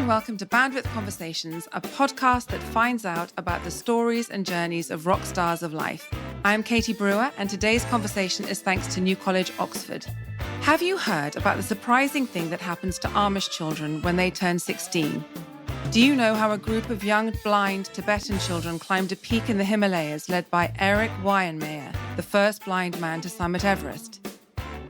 and welcome to Bandwidth Conversations, a podcast that finds out about the stories and journeys of rock stars of life. I'm Katie Brewer, and today's conversation is thanks to New College, Oxford. Have you heard about the surprising thing that happens to Amish children when they turn 16? Do you know how a group of young, blind Tibetan children climbed a peak in the Himalayas led by Eric Weihenmayer, the first blind man to summit Everest?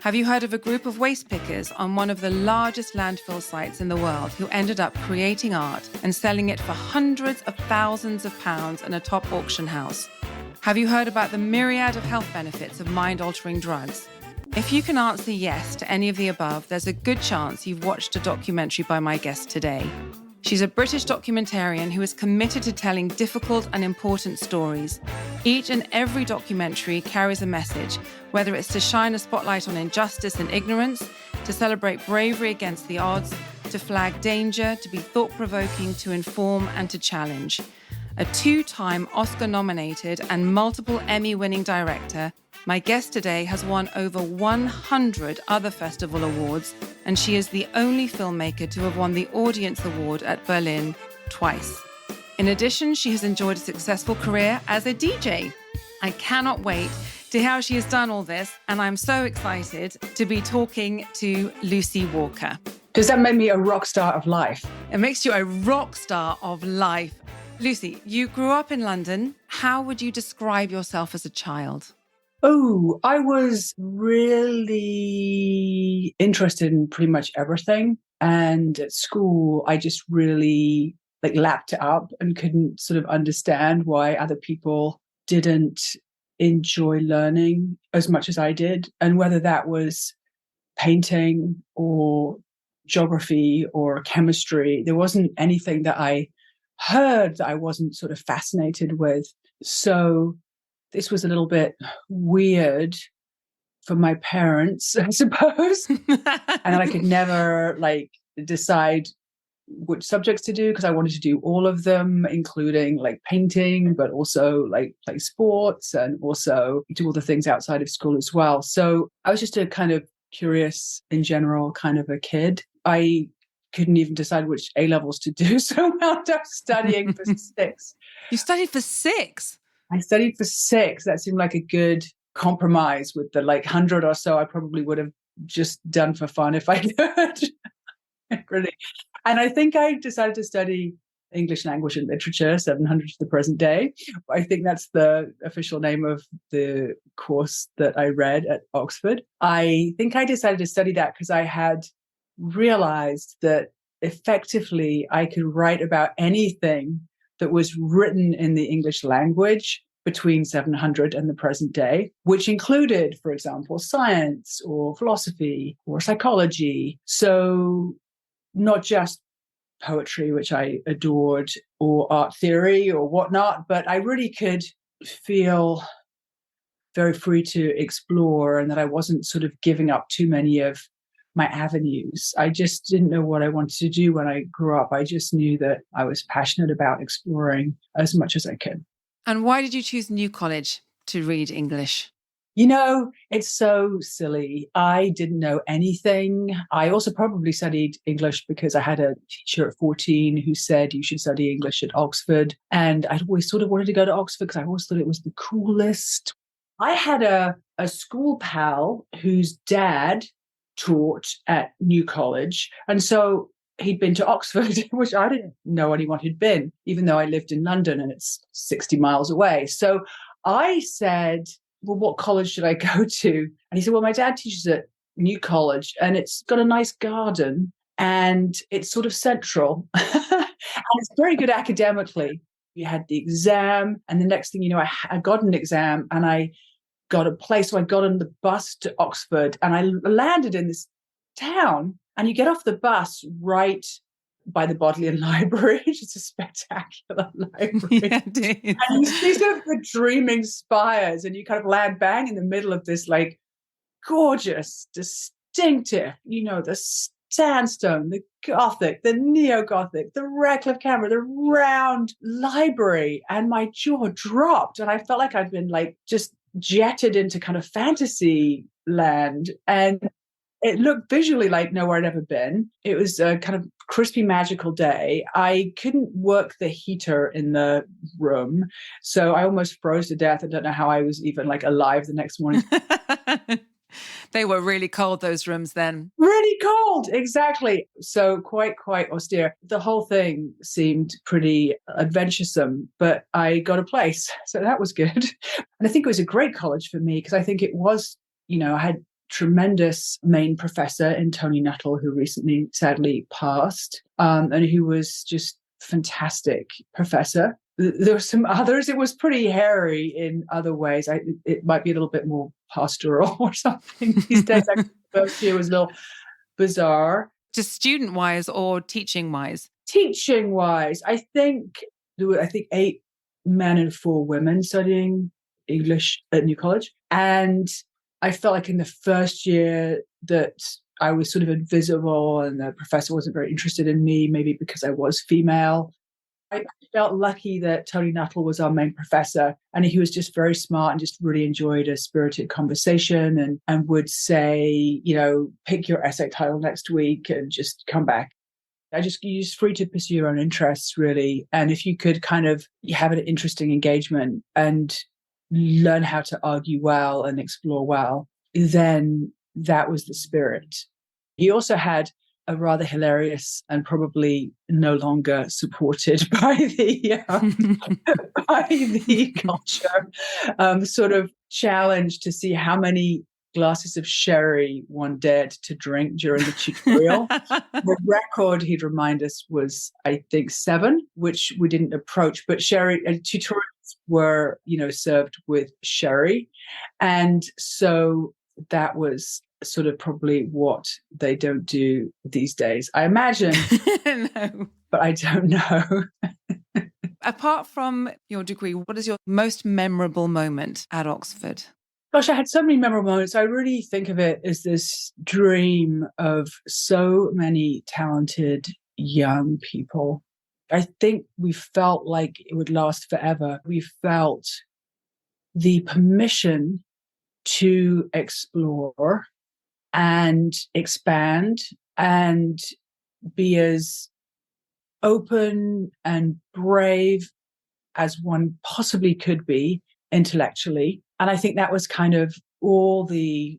Have you heard of a group of waste pickers on one of the largest landfill sites in the world who ended up creating art and selling it for hundreds of thousands of pounds in a top auction house? Have you heard about the myriad of health benefits of mind-altering drugs? If you can answer yes to any of the above, there's a good chance you've watched a documentary by my guest today. She's a British documentarian who is committed to telling difficult and important stories. Each and every documentary carries a message, whether it's to shine a spotlight on injustice and ignorance, to celebrate bravery against the odds, to flag danger, to be thought-provoking, to inform and to challenge. A two-time Oscar-nominated and multiple Emmy-winning director, my guest today has won over 100 other festival awards, and she is the only filmmaker to have won the Audience Award at Berlin twice. In addition, she has enjoyed a successful career as a DJ. I cannot wait to hear how she has done all this, and I'm so excited to be talking to Lucy Walker. Does that make me a rock star of life? It makes you a rock star of life. Lucy, you grew up in London. How would you describe yourself as a child? Oh, I was really interested in pretty much everything. And at school, I just really lapped it up and couldn't sort of understand why other people didn't enjoy learning as much as I did. And whether that was painting or geography or chemistry, there wasn't anything that I heard that I wasn't sort of fascinated with. So this was a little bit weird for my parents, I suppose. And I could never decide which subjects to do because I wanted to do all of them, including painting, but also play sports and also do all the things outside of school as well. So I was just a kind of curious in general kind of a kid. I couldn't even decide which A-levels to do. So I wound up studying for 6. You studied for 6? I studied for 6. That seemed like a good compromise with the 100 or so I probably would have just done for fun if I could. Really. And I think I decided to study English language and literature, 700 to the present day. I think that's the official name of the course that I read at Oxford. I think I decided to study that because I had realized that effectively I could write about anything that was written in the English language between 700 and the present day, which included, for example, science or philosophy or psychology. So not just poetry, which I adored, or art theory or whatnot, but I really could feel very free to explore and that I wasn't sort of giving up too many of my avenues. I just didn't know what I wanted to do when I grew up. I just knew that I was passionate about exploring as much as I could. And why did you choose New College to read English? You know, it's so silly. I didn't know anything. I also probably studied English because I had a teacher at 14 who said you should study English at Oxford. And I always sort of wanted to go to Oxford because I always thought it was the coolest. I had a school pal whose dad taught at New College. And so he'd been to Oxford, which I didn't know anyone who'd been, even though I lived in London and it's 60 miles away. So I said, well, what college should I go to? And he said, well, my dad teaches at New College and it's got a nice garden and it's sort of central. And it's very good academically. We had the exam and the next thing you know, I got an exam and I got a place. So I got on the bus to Oxford and I landed in this town and you get off the bus right by the Bodleian Library, which is a spectacular library. Yeah, it is. And you see sort of the dreaming spires and you kind of land bang in the middle of this gorgeous, distinctive, the sandstone, the Gothic, the neo-Gothic, the Radcliffe camera, the round library. And my jaw dropped and I felt like I'd been just jetted into kind of fantasy land. And It looked visually like nowhere I'd ever been. It was a kind of crispy, magical day. I couldn't work the heater in the room, so I almost froze to death. I don't know how I was even like alive the next morning. They were really cold, those rooms then. Really cold, exactly. So quite austere. The whole thing seemed pretty adventuresome, but I got a place, so that was good. And I think it was a great college for me because I think it was, I had tremendous main professor in Tony Nuttall, who recently sadly passed, and who was just fantastic professor. There were some others. It was pretty hairy in other ways. It might be a little bit more pastoral or something these days. The first year was a little bizarre. Just student-wise or teaching-wise? Teaching-wise, I think there were 8 men and 4 women studying English at New College. And I felt like in the first year that I was sort of invisible and the professor wasn't very interested in me, maybe because I was female. I felt lucky that Tony Nuttall was our main professor, and he was just very smart and just really enjoyed a spirited conversation and would say, pick your essay title next week and just come back. You're just free to pursue your own interests, really. And if you could kind of have an interesting engagement and learn how to argue well and explore well, then that was the spirit. He also had a rather hilarious and probably no longer supported by the by the culture sort of challenge to see how many glasses of sherry one dared to drink during the tutorial. The record, he'd remind us, was I think 7, which we didn't approach. But sherry tutorials were, served with sherry, and so that was sort of probably what they don't do these days, I imagine. No. But I don't know. Apart from your degree, what is your most memorable moment at Oxford? Gosh, I had so many memorable moments. I really think of it as this dream of so many talented young people. I think we felt like it would last forever. We felt the permission to explore and expand and be as open and brave as one possibly could be intellectually. And I think that was kind of all the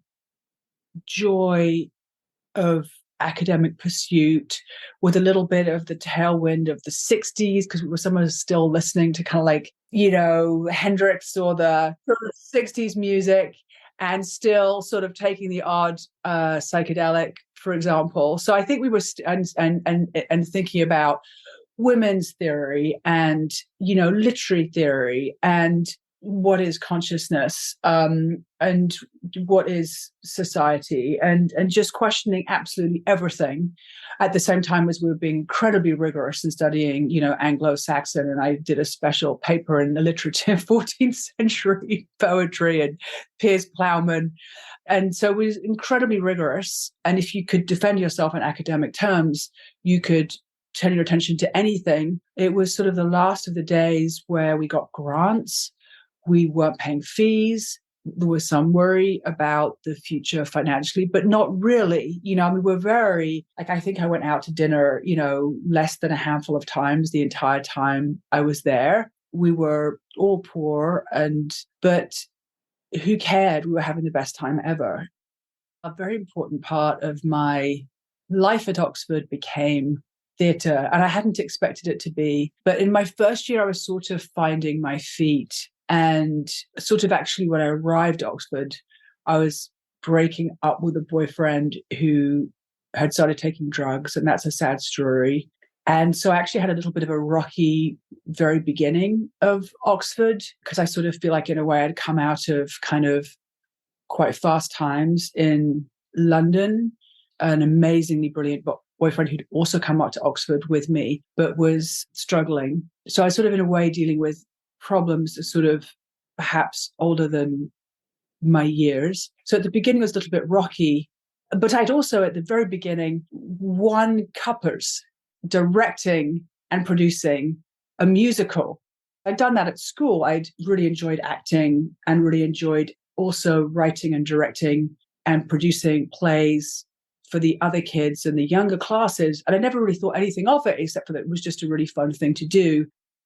joy of academic pursuit with a little bit of the tailwind of the 60s, because someone was still listening to kind of like, Hendrix or the 60s music, and still sort of taking the odd psychedelic, for example. So I think we were and thinking about women's theory and literary theory and what is consciousness and what is society and just questioning absolutely everything at the same time as we were being incredibly rigorous in studying Anglo-Saxon, and I did a special paper in alliterative 14th century poetry and Piers Plowman, and so it was incredibly rigorous. And if you could defend yourself in academic terms, you could turn your attention to anything. It was sort of the last of the days where we got grants. We weren't paying fees. There was some worry about the future financially, but not really. We were very, I think I went out to dinner, less than a handful of times the entire time I was there. We were all poor, but who cared? We were having the best time ever. A very important part of my life at Oxford became theatre, and I hadn't expected it to be. But in my first year, I was sort of finding my feet. And sort of actually when I arrived at Oxford, I was breaking up with a boyfriend who had started taking drugs, and that's a sad story. And so I actually had a little bit of a rocky very beginning of Oxford, because I sort of feel like in a way I'd come out of kind of quite fast times in London, an amazingly brilliant boyfriend who'd also come up to Oxford with me, but was struggling. So I was sort of in a way dealing with problems that sort of perhaps older than my years. So at the beginning it was a little bit rocky, but I'd also at the very beginning won Cuppers directing and producing a musical. I'd done that at school. I'd really enjoyed acting and really enjoyed also writing and directing and producing plays for the other kids and the younger classes. And I never really thought anything of it, except for that it was just a really fun thing to do.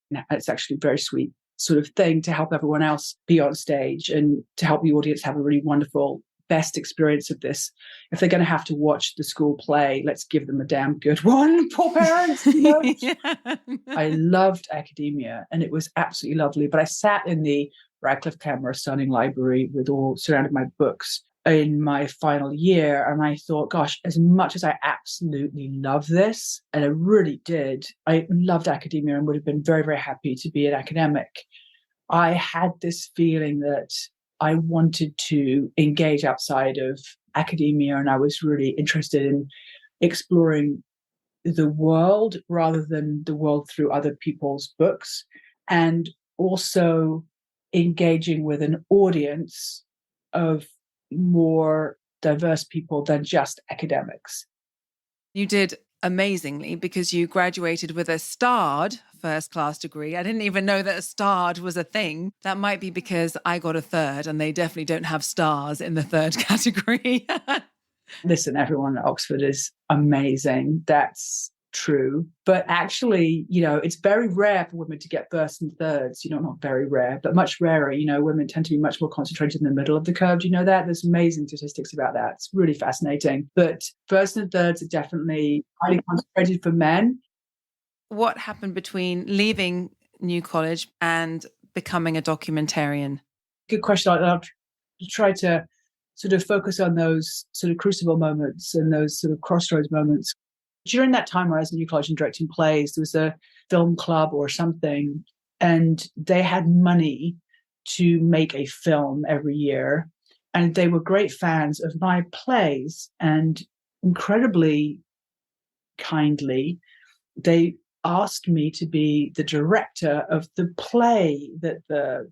And it's actually a very sweet sort of thing to help everyone else be on stage and to help the audience have a really wonderful, best experience of this. If they're going to have to watch the school play, let's give them a damn good one. Poor parents. You know? Yeah. I loved academia and it was absolutely lovely. But I sat in the Radcliffe Camera Stunning Library with all surrounded by books in my final year. And I thought, gosh, as much as I absolutely love this, and I really did, I loved academia and would have been very, very happy to be an academic. I had this feeling that I wanted to engage outside of academia, and I was really interested in exploring the world rather than the world through other people's books, and also engaging with an audience of more diverse people than just academics. You did amazingly because you graduated with a starred first class degree. I didn't even know that a starred was a thing. That might be because I got a third and they definitely don't have stars in the third category. Listen, everyone at Oxford is amazing. That's true. But actually, you know, it's very rare for women to get firsts and thirds, you know, not very rare, but much rarer. You know, women tend to be much more concentrated in the middle of the curve. Do you know that? There's amazing statistics about that. It's really fascinating. But firsts and thirds are definitely highly concentrated for men. What happened between leaving New College and becoming a documentarian? Good question. I'll try to sort of focus on those sort of crucible moments and those sort of crossroads moments. During that time where I was in New College and directing plays, there was a film club or something, and they had money to make a film every year. And they were great fans of my plays. And incredibly kindly, they asked me to be the director of the play that the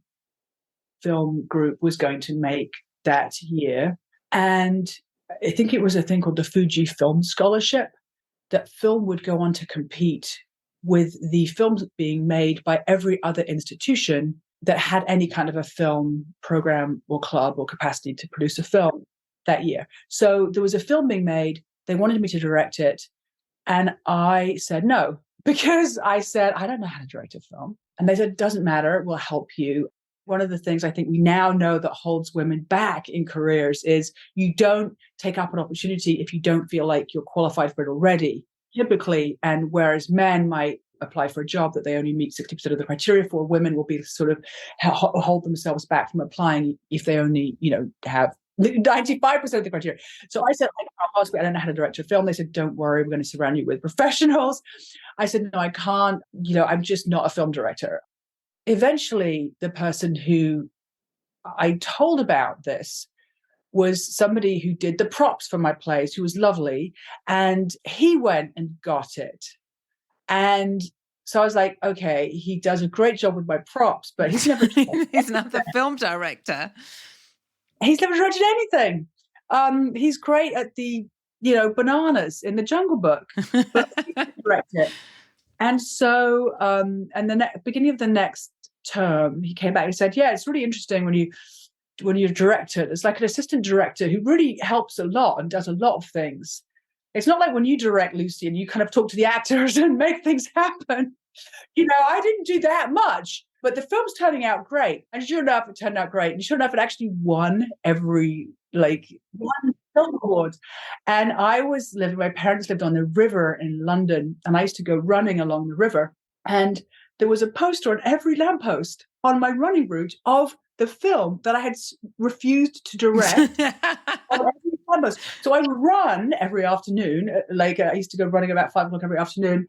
film group was going to make that year. And I think it was a thing called the Fuji Film Scholarship. That film would go on to compete with the films being made by every other institution that had any kind of a film program or club or capacity to produce a film that year. So there was a film being made. They wanted me to direct it. And I said no, because I said, I don't know how to direct a film. And they said, it doesn't matter. We'll help you. One of the things I think we now know that holds women back in careers is you don't take up an opportunity if you don't feel like you're qualified for it already, typically. And whereas men might apply for a job that they only meet 60% of the criteria for, women will be sort of hold themselves back from applying if they only, you know, have 95% of the criteria. So I said, I don't know how to direct a film. They said, don't worry, we're going to surround you with professionals. I said, no, I can't, you know, I'm just not a film director. Eventually, the person who I told about this was somebody who did the props for my plays, who was lovely, and he went and got it. And so I was like, okay, he does a great job with my props, but he's never he's not the film director. He's never directed anything. He's great at the, you know, bananas in the Jungle Book, but he didn't direct it. And so, and the beginning of the next term, he came back and said, yeah, it's really interesting when you're a director, it's like an assistant director who really helps a lot and does a lot of things. It's not like when you direct, Lucy, and you kind of talk to the actors and make things happen. You know, I didn't do that much, but the film's turning out great. And sure enough, it turned out great. And sure enough, it actually won one film award. And my parents lived on the river in London, and I used to go running along the river. And there was a poster on every lamppost on my running route of the film that I had refused to direct. So I would run every afternoon, I used to go running about 5 o'clock every afternoon,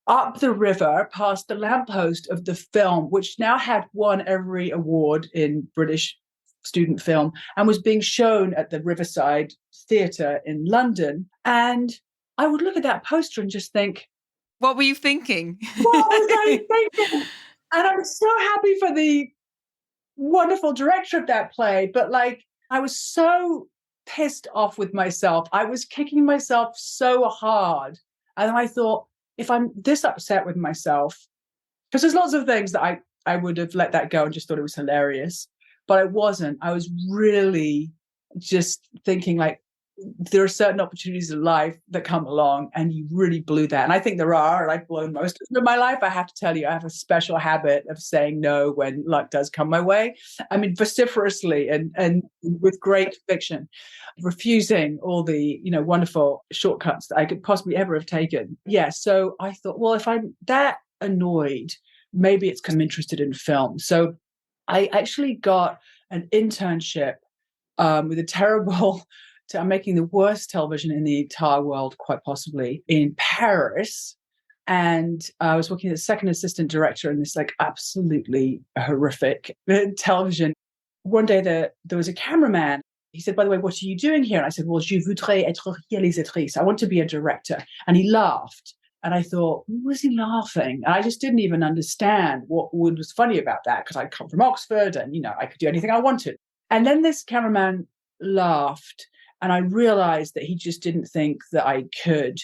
up the river past the lamppost of the film, which now had won every award in British student film and was being shown at the Riverside Theatre in London. And I would look at that poster and just think, what were you thinking? What was I thinking? And I'm so happy for the wonderful director of that play, but I was so pissed off with myself. I was kicking myself so hard. And I thought, if I'm this upset with myself, because there's lots of things that I would have let that go and just thought it was hilarious, but I wasn't. I was really just thinking there are certain opportunities in life that come along and you really blew that. And I think there are, and I've blown most of my life. I have to tell you, I have a special habit of saying no when luck does come my way. I mean, vociferously and with great conviction, refusing all the, wonderful shortcuts that I could possibly ever have taken. Yeah. So I thought, well, if I'm that annoyed, maybe it's because I'm interested in film. So I actually got an internship with a terrible, I'm making the worst television in the entire world, quite possibly, in Paris. And I was working as a second assistant director in this like absolutely horrific television. One day there was a cameraman. He said, by the way, what are you doing here? And I said, well, je voudrais être réalisatrice. I want to be a director. And he laughed. And I thought, was he laughing? And I just didn't even understand what was funny about that, because I come from Oxford and, I could do anything I wanted. And then this cameraman laughed, and I realized that he just didn't think that I could.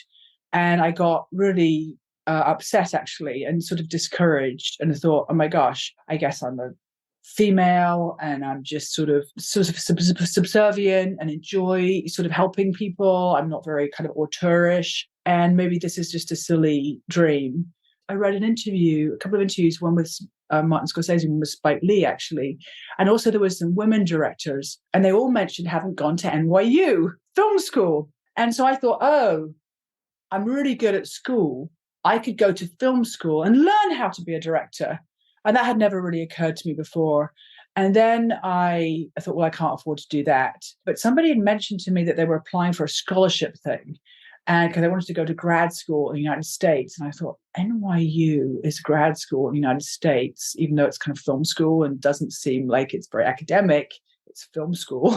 And I got really upset, actually, and sort of discouraged. And I thought, oh my gosh, I guess I'm a female and I'm just sort of subservient and enjoy sort of helping people. I'm not very kind of auteurish. And maybe this is just a silly dream. I read a couple of interviews, one with Martin Scorsese, one with Spike Lee, actually. And also there was some women directors, and they all mentioned having gone to NYU film school. And so I thought, oh, I'm really good at school. I could go to film school and learn how to be a director. And that had never really occurred to me before. And then I thought, well, I can't afford to do that. But somebody had mentioned to me that they were applying for a scholarship thing, and because I wanted to go to grad school in the United States. And I thought, NYU is grad school in the United States, even though it's kind of film school and doesn't seem like it's very academic. It's film school,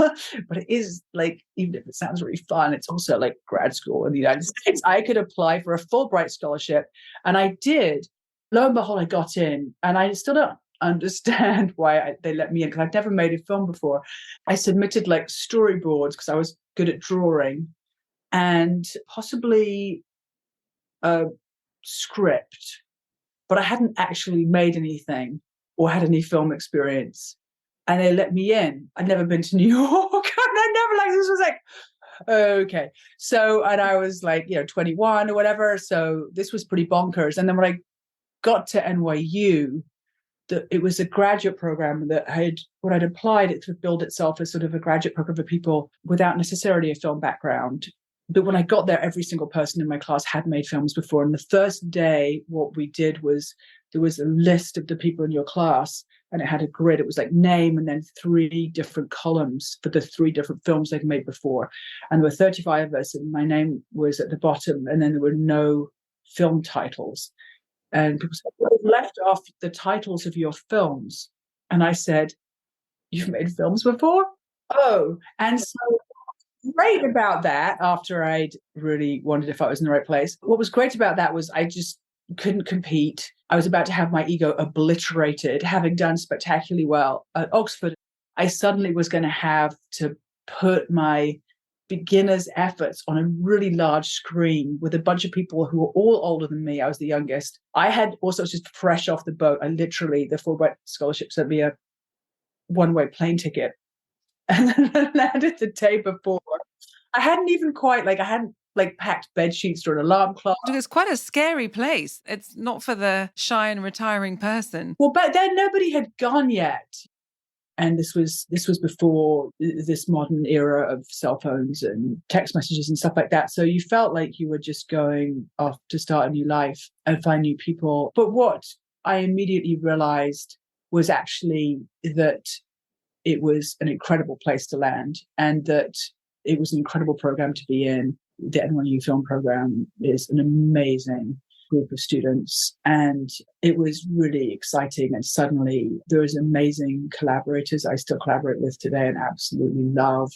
but it is like, even if it sounds really fun, it's also like grad school in the United States. I could apply for a Fulbright scholarship, and I did. Lo and behold, I got in, and I still don't understand why they let me in, because I'd never made a film before. I submitted like storyboards because I was good at drawing, and possibly a script, but I hadn't actually made anything or had any film experience. And they let me in. I'd never been to New York. And I never, like, this was like, okay. So, and I was like, 21 or whatever. So this was pretty bonkers. And then when I got to NYU, it was a graduate program that when I'd applied, it would build itself as sort of a graduate program for people without necessarily a film background. But when I got there, every single person in my class had made films before. And the first day, what we did was there was a list of the people in your class, and it had a grid. It was like name and then 3 different columns for the 3 different films they'd made before. And there were 35 of us, and my name was at the bottom. And then there were no film titles. And people said, well, you've left off the titles of your films. And I said, you've made films before? Oh, and so great about that, after I'd really wondered if I was in the right place, what was great about that was I just couldn't compete. I was about to have my ego obliterated, having done spectacularly well at Oxford. I suddenly was going to have to put my beginner's efforts on a really large screen with a bunch of people who were all older than me. I was the youngest. I had also just fresh off the boat. The Fulbright scholarship sent me a one-way plane ticket, and then I landed the day before. I hadn't even quite, I hadn't packed bed sheets or an alarm clock. It's quite a scary place. It's not for the shy and retiring person. Well, but then nobody had gone yet. And this was before this modern era of cell phones and text messages and stuff like that. So you felt like you were just going off to start a new life and find new people. But what I immediately realized was actually that it was an incredible place to land, and that it was an incredible program to be in. The NYU film program is an amazing group of students, and it was really exciting. And suddenly there was amazing collaborators I still collaborate with today and absolutely love.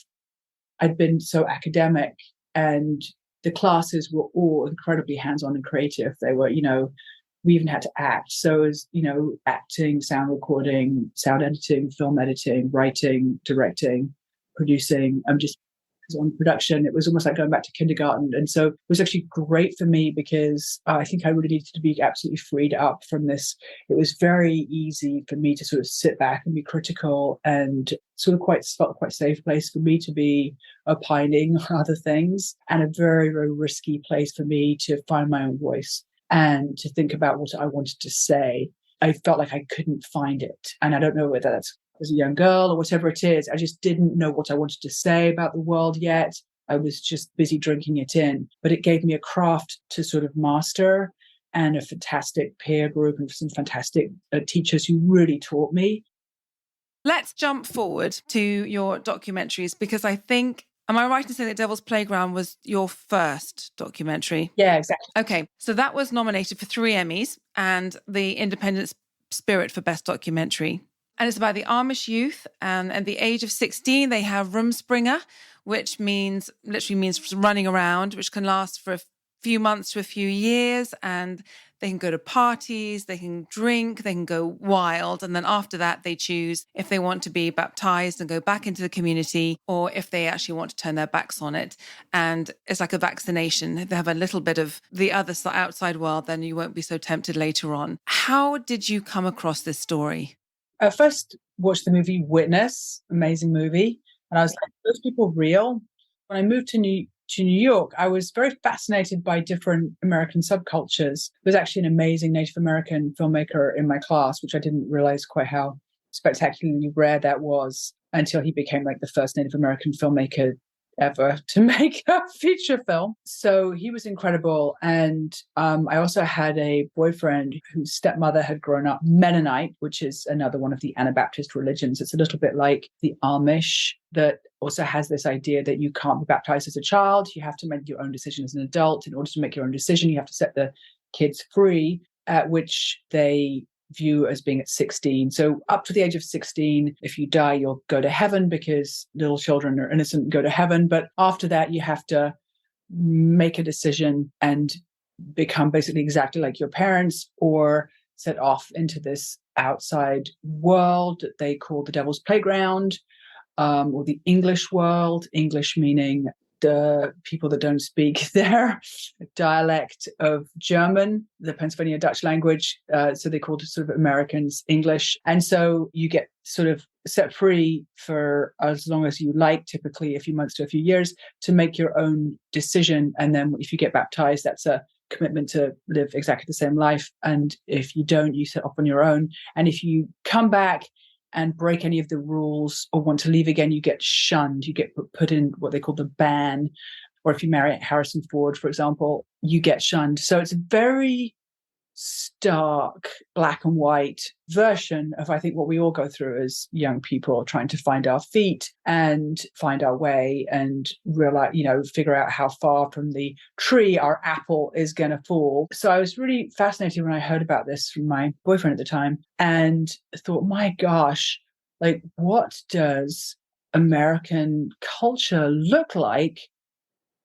I'd been so academic, and the classes were all incredibly hands-on and creative. They were, we even had to act. So it was, acting, sound recording, sound editing, film editing, writing, directing, producing. on production. It was almost like going back to kindergarten. And so it was actually great for me because I think I really needed to be absolutely freed up from this. It was very easy for me to sort of sit back and be critical, and sort of felt quite safe place for me to be opining on other things, and a very, very risky place for me to find my own voice and to think about what I wanted to say. I felt like I couldn't find it. And I don't know whether that's as a young girl or whatever it is. I just didn't know what I wanted to say about the world yet. I was just busy drinking it in. But it gave me a craft to sort of master, and a fantastic peer group and some fantastic teachers who really taught me. Let's jump forward to your documentaries, because I think, am I right in saying that Devil's Playground was your first documentary? Yeah, exactly. Okay, so that was nominated for 3 Emmys and the Independent Spirit for Best Documentary. And it's about the Amish youth, and at the age of 16, they have Rumspringa, which literally means running around, which can last for a few months to a few years, and they can go to parties, they can drink, they can go wild. And then after that, they choose if they want to be baptized and go back into the community, or if they actually want to turn their backs on it. And it's like a vaccination. If they have a little bit of the other outside world, then you won't be so tempted later on. How did you come across this story? I first watched the movie Witness, amazing movie. And I was like, those people real? When I moved to New York, I was very fascinated by different American subcultures. There was actually an amazing Native American filmmaker in my class, which I didn't realize quite how spectacularly rare that was until he became like the first Native American filmmaker ever to make a feature film. So he was incredible. And I also had a boyfriend whose stepmother had grown up Mennonite, which is another one of the Anabaptist religions. It's a little bit like the Amish, that also has this idea that you can't be baptized as a child. You have to make your own decision as an adult. In order to make your own decision, you have to set the kids free, at which they view as being at 16. So up to the age of 16, if you die, you'll go to heaven because little children are innocent and go to heaven. But after that, you have to make a decision and become basically exactly like your parents, or set off into this outside world that they call the Devil's Playground, or the English world, English meaning the people that don't speak their dialect of German, the Pennsylvania Dutch language. So they called it sort of Americans English. And so you get sort of set free for as long as you like, typically a few months to a few years, to make your own decision. And then if you get baptized, that's a commitment to live exactly the same life. And if you don't, you set off on your own. And if you come back and break any of the rules or want to leave again, you get shunned. You get put in what they call the ban. Or if you marry Harrison Ford, for example, you get shunned. So it's a very stark black and white version of, I think, what we all go through as young people, trying to find our feet and find our way and realize, figure out how far from the tree our apple is going to fall. So I was really fascinated when I heard about this from my boyfriend at the time, and thought, my gosh, like, what does American culture look like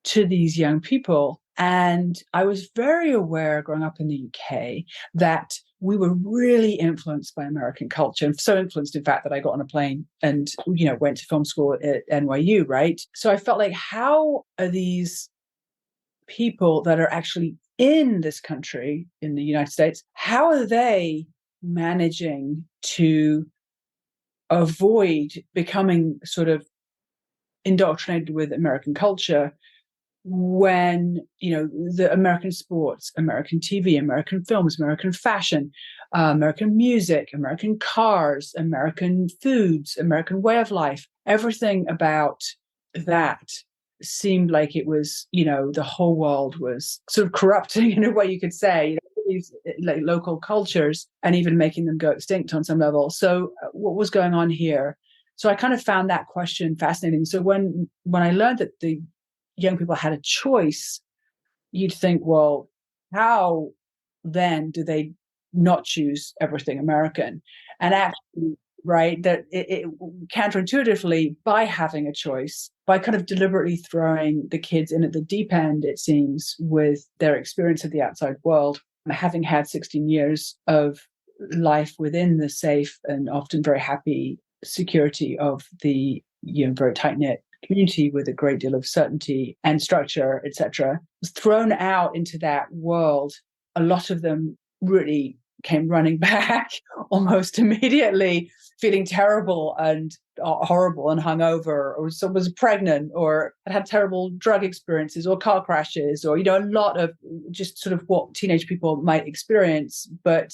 to these young people? And I was very aware growing up in the UK that we were really influenced by American culture, and so influenced, in fact, that I got on a plane and, went to film school at NYU, right? So I felt like, how are these people that are actually in this country, in the United States, how are they managing to avoid becoming sort of indoctrinated with American culture, when, the American sports, American TV, American films, American fashion, American music, American cars, American foods, American way of life, everything about that seemed like it was, the whole world was sort of corrupting, in a way you could say, these like local cultures, and even making them go extinct on some level. So what was going on here? So I kind of found that question fascinating. So when I learned that the young people had a choice, you'd think, well, how then do they not choose everything American? And actually, right, that it counterintuitively, by having a choice, by kind of deliberately throwing the kids in at the deep end, it seems, with their experience of the outside world, having had 16 years of life within the safe and often very happy security of the very tight-knit community with a great deal of certainty and structure, etc., was thrown out into that world. A lot of them really came running back almost immediately, feeling terrible and horrible and hungover, or someone was pregnant, or had terrible drug experiences, or car crashes, or, a lot of just sort of what teenage people might experience, but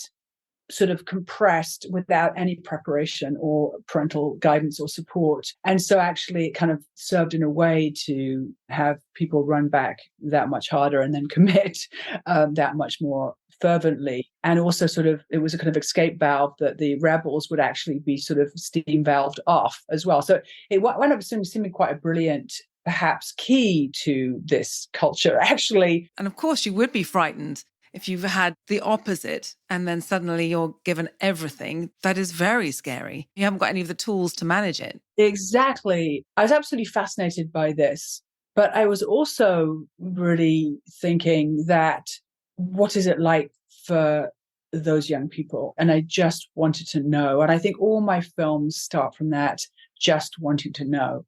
sort of compressed without any preparation or parental guidance or support. And so actually it kind of served in a way to have people run back that much harder and then commit that much more fervently. And also sort of, it was a kind of escape valve that the rebels would actually be sort of steam valved off as well. So it wound up seeming quite a brilliant, perhaps, key to this culture, actually. And of course you would be frightened if you've had the opposite and then suddenly you're given everything. That is very scary. You haven't got any of the tools to manage it. Exactly. I was absolutely fascinated by this. But I was also really thinking that, what is it like for those young people? And I just wanted to know. And I think all my films start from that, just wanting to know.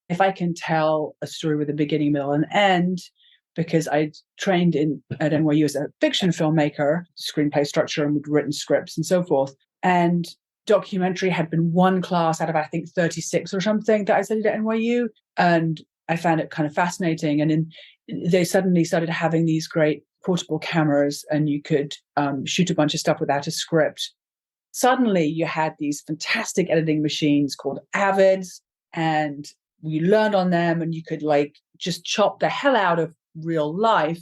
If I can tell a story with a beginning, middle, and end, because I trained at NYU as a fiction filmmaker, screenplay structure, and we'd written scripts and so forth. And documentary had been one class out of, I think, 36 or something that I studied at NYU. And I found it kind of fascinating. And they suddenly started having these great portable cameras, and you could shoot a bunch of stuff without a script. Suddenly you had these fantastic editing machines called Avids, and you learned on them, and you could just chop the hell out of real life.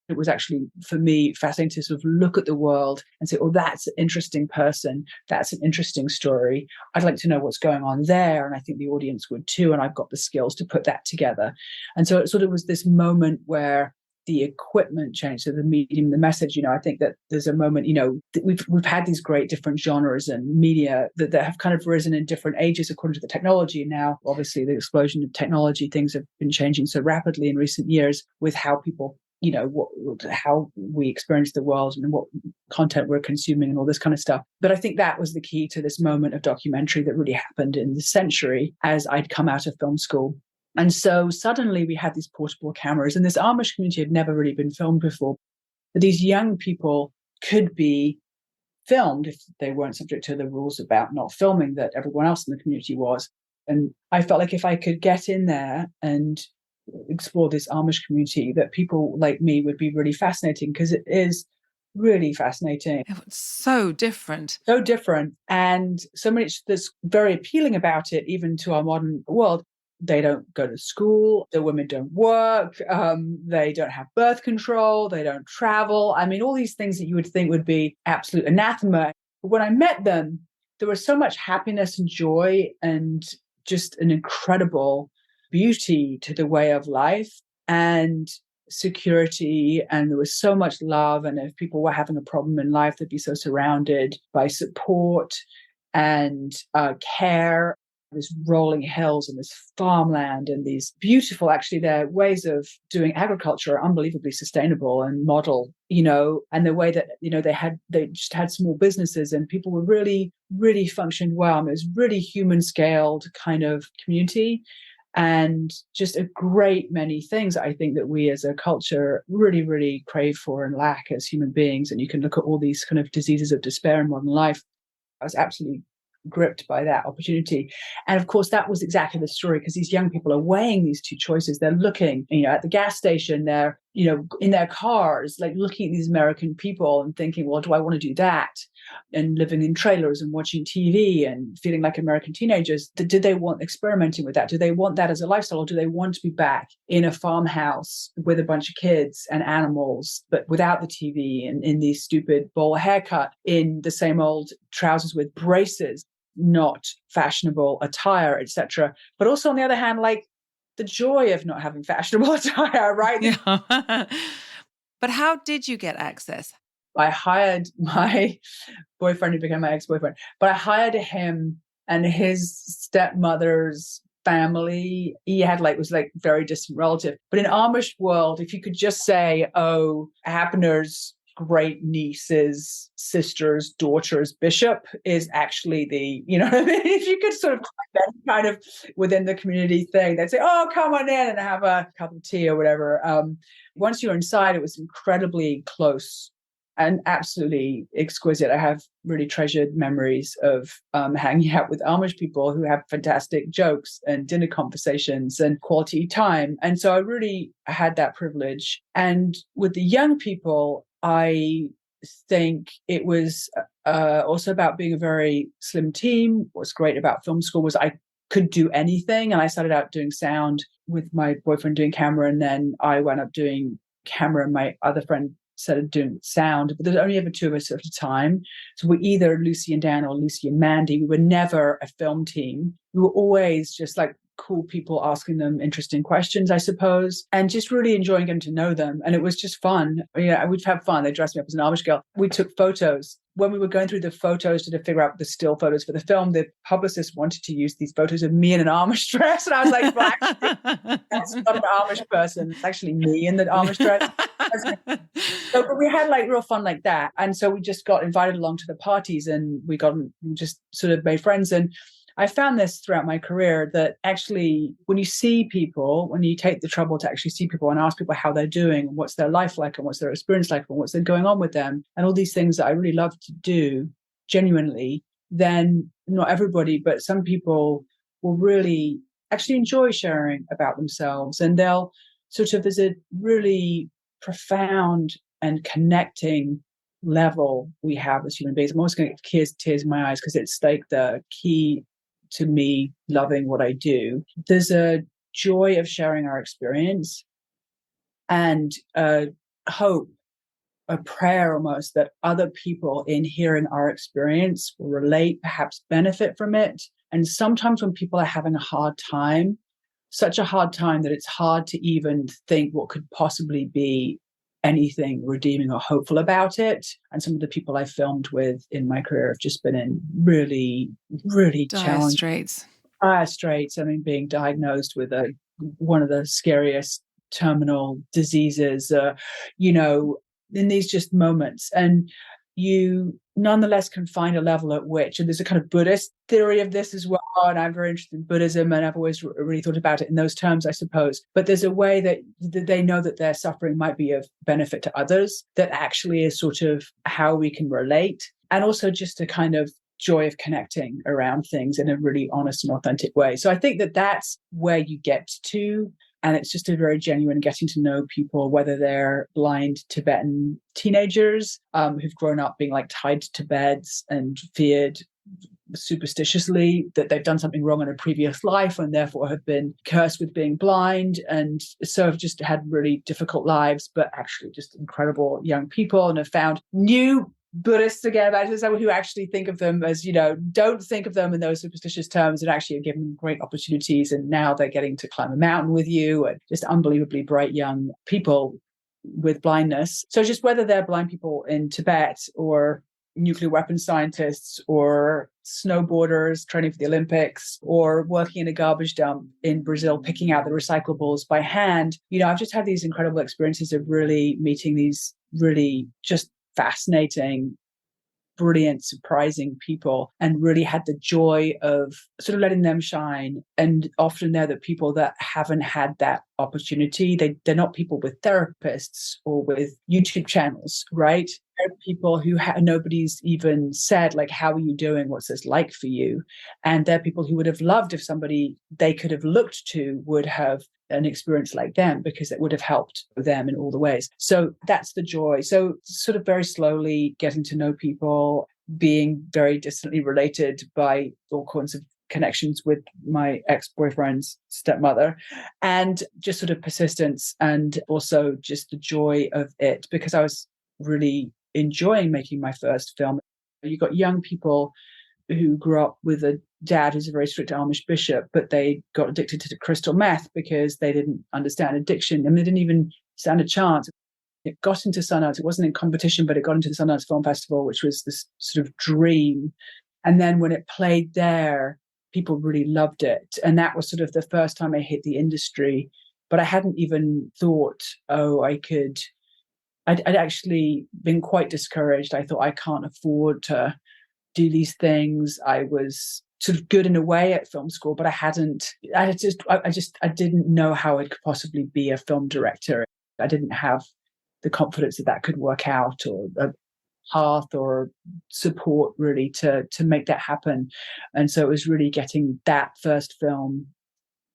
It was actually, for me, fascinating to sort of look at the world and say, oh, that's an interesting person. That's an interesting story. I'd like to know what's going on there. And I think the audience would too. And I've got the skills to put that together. And so it sort of was this moment where the equipment changed. So the medium, the message, I think that there's a moment, we've had these great different genres and media that have kind of risen in different ages according to the technology. Now, obviously, the explosion of technology, things have been changing so rapidly in recent years with how people, how we experience the world and what content we're consuming and all this kind of stuff. But I think that was the key to this moment of documentary that really happened in the century as I'd come out of film school. And so suddenly we had these portable cameras, and this Amish community had never really been filmed before. But these young people could be filmed if they weren't subject to the rules about not filming that everyone else in the community was. And I felt like if I could get in there and explore this Amish community, that people like me would be really fascinating, because it is really fascinating. It's so different. So different. And so much that's very appealing about it, even to our modern world. They don't go to school. The women don't work. They don't have birth control. They don't travel. I mean, all these things that you would think would be absolute anathema. But when I met them, there was so much happiness and joy and just an incredible beauty to the way of life and security. And there was so much love. And if people were having a problem in life, they'd be so surrounded by support and care. These rolling hills and this farmland and these beautiful, actually, their ways of doing agriculture are unbelievably sustainable and model, and the way that, they just had small businesses and people were really, really functioned well. It was really human scaled kind of community, and just a great many things I think that we as a culture really, really crave for and lack as human beings. And you can look at all these kind of diseases of despair in modern life. I was absolutely gripped by that opportunity. And of course, that was exactly the story, because these young people are weighing these two choices. They're looking, at the gas station, they're, in their cars, looking at these American people and thinking, well, do I want to do that? And living in trailers and watching TV and feeling like American teenagers. Do they want experimenting with that? Do they want that as a lifestyle? Or do they want to be back in a farmhouse with a bunch of kids and animals, but without the TV and in the stupid bowl haircut, in the same old trousers with braces, not fashionable attire, etc. But also on the other hand, the joy of not having fashionable attire, right? Yeah. But how did you get access? I hired my boyfriend, who became my ex-boyfriend, but I hired him and his stepmother's family. He had was very distant relative. But in Amish world, if you could just say, oh, Abner's great niece's sister's daughter's bishop is actually the, you know what I mean? If you could sort of that kind of within the community thing, they'd say, oh, come on in and have a cup of tea or whatever. Once you're inside, it was incredibly close and absolutely exquisite. I have really treasured memories of hanging out with Amish people who have fantastic jokes and dinner conversations and quality time. And so I really had that privilege. And with the young people, I think it was also about being a very slim team. What's great about film school was I could do anything. And I started out doing sound with my boyfriend doing camera. And then I went up doing camera and my other friend started doing sound, but there's only ever two of us at a time. So we're either Lucy and Dan or Lucy and Mandy. We were never a film team. We were always just like cool people asking them interesting questions, I suppose, and just really enjoying getting to know them. And it was just fun. Yeah, we'd have fun. They dressed me up as an Amish girl. We took photos. When we were going through the photos to figure out the still photos for the film, the publicist wanted to use these photos of me in an Amish dress. And I was like, well, actually, that's not an Amish person. It's actually me in the Amish dress. So, but we had like real fun like that. And so we just got invited along to the parties and we just sort of made friends. And I found this throughout my career that actually when you see people, when you take the trouble to actually see people and ask people how they're doing, and what's their life like and what's their experience like and what's going on with them and all these things that I really love to do genuinely, then not everybody, but some people will really actually enjoy sharing about themselves. And they'll sort of, there's a really profound and connecting level we have as human beings. I'm always going to get tears in my eyes because it's like the key to me loving what I do. There's a joy of sharing our experience and a hope, a prayer almost that other people in hearing our experience will relate, perhaps benefit from it. And sometimes when people are having a hard time, such a hard time that it's hard to even think what could possibly be anything redeeming or hopeful about it. And some of the people I filmed with in my career have just been in really, really challenging straits. Straits. I mean, being diagnosed with one of the scariest terminal diseases, in these just moments. And you nonetheless can find a level at which, and there's a kind of Buddhist theory of this as well, and I'm very interested in Buddhism, and I've always really thought about it in those terms, I suppose. But there's a way that they know that their suffering might be of benefit to others, that actually is sort of how we can relate, and also just a kind of joy of connecting around things in a really honest and authentic way. So I think that that's where you get to. And it's just a very genuine getting to know people, whether they're blind Tibetan teenagers who've grown up being like tied to beds and feared superstitiously that they've done something wrong in a previous life and therefore have been cursed with being blind. And so have just had really difficult lives, but actually just incredible young people and have found new Buddhists again about it, who actually think of them as, don't think of them in those superstitious terms and actually are given them great opportunities. And now they're getting to climb a mountain with you, and just unbelievably bright young people with blindness. So just whether they're blind people in Tibet or nuclear weapons scientists or snowboarders training for the Olympics or working in a garbage dump in Brazil, picking out the recyclables by hand, I've just had these incredible experiences of really meeting these really just fascinating, brilliant, surprising people, and really had the joy of sort of letting them shine. And often they're the people that haven't had that opportunity. They're not people with therapists or with YouTube channels, right? They're people who nobody's even said, like, how are you doing? What's this like for you? And they're people who would have loved if somebody they could have looked to would have an experience like them, because it would have helped them in all the ways. So that's the joy. So sort of very slowly getting to know people, being very distantly related by all kinds of connections with my ex-boyfriend's stepmother, and just sort of persistence, and also just the joy of it, because I was really enjoying making my first film. You got young people who grew up with a dad who's a very strict Amish bishop, but they got addicted to crystal meth because they didn't understand addiction, and they didn't even stand a chance. It got into Sundance. It wasn't in competition, but it got into the Sundance Film Festival, which was this sort of dream. And then when it played there, people really loved it. And that was sort of the first time I hit the industry. But I hadn't even thought, I could I'd actually been quite discouraged. I thought, I can't afford to do these things. I was sort of good in a way at film school, but I didn't know how I could possibly be a film director. I didn't have the confidence that could work out, or a path or support really to make that happen. And so it was really getting that first film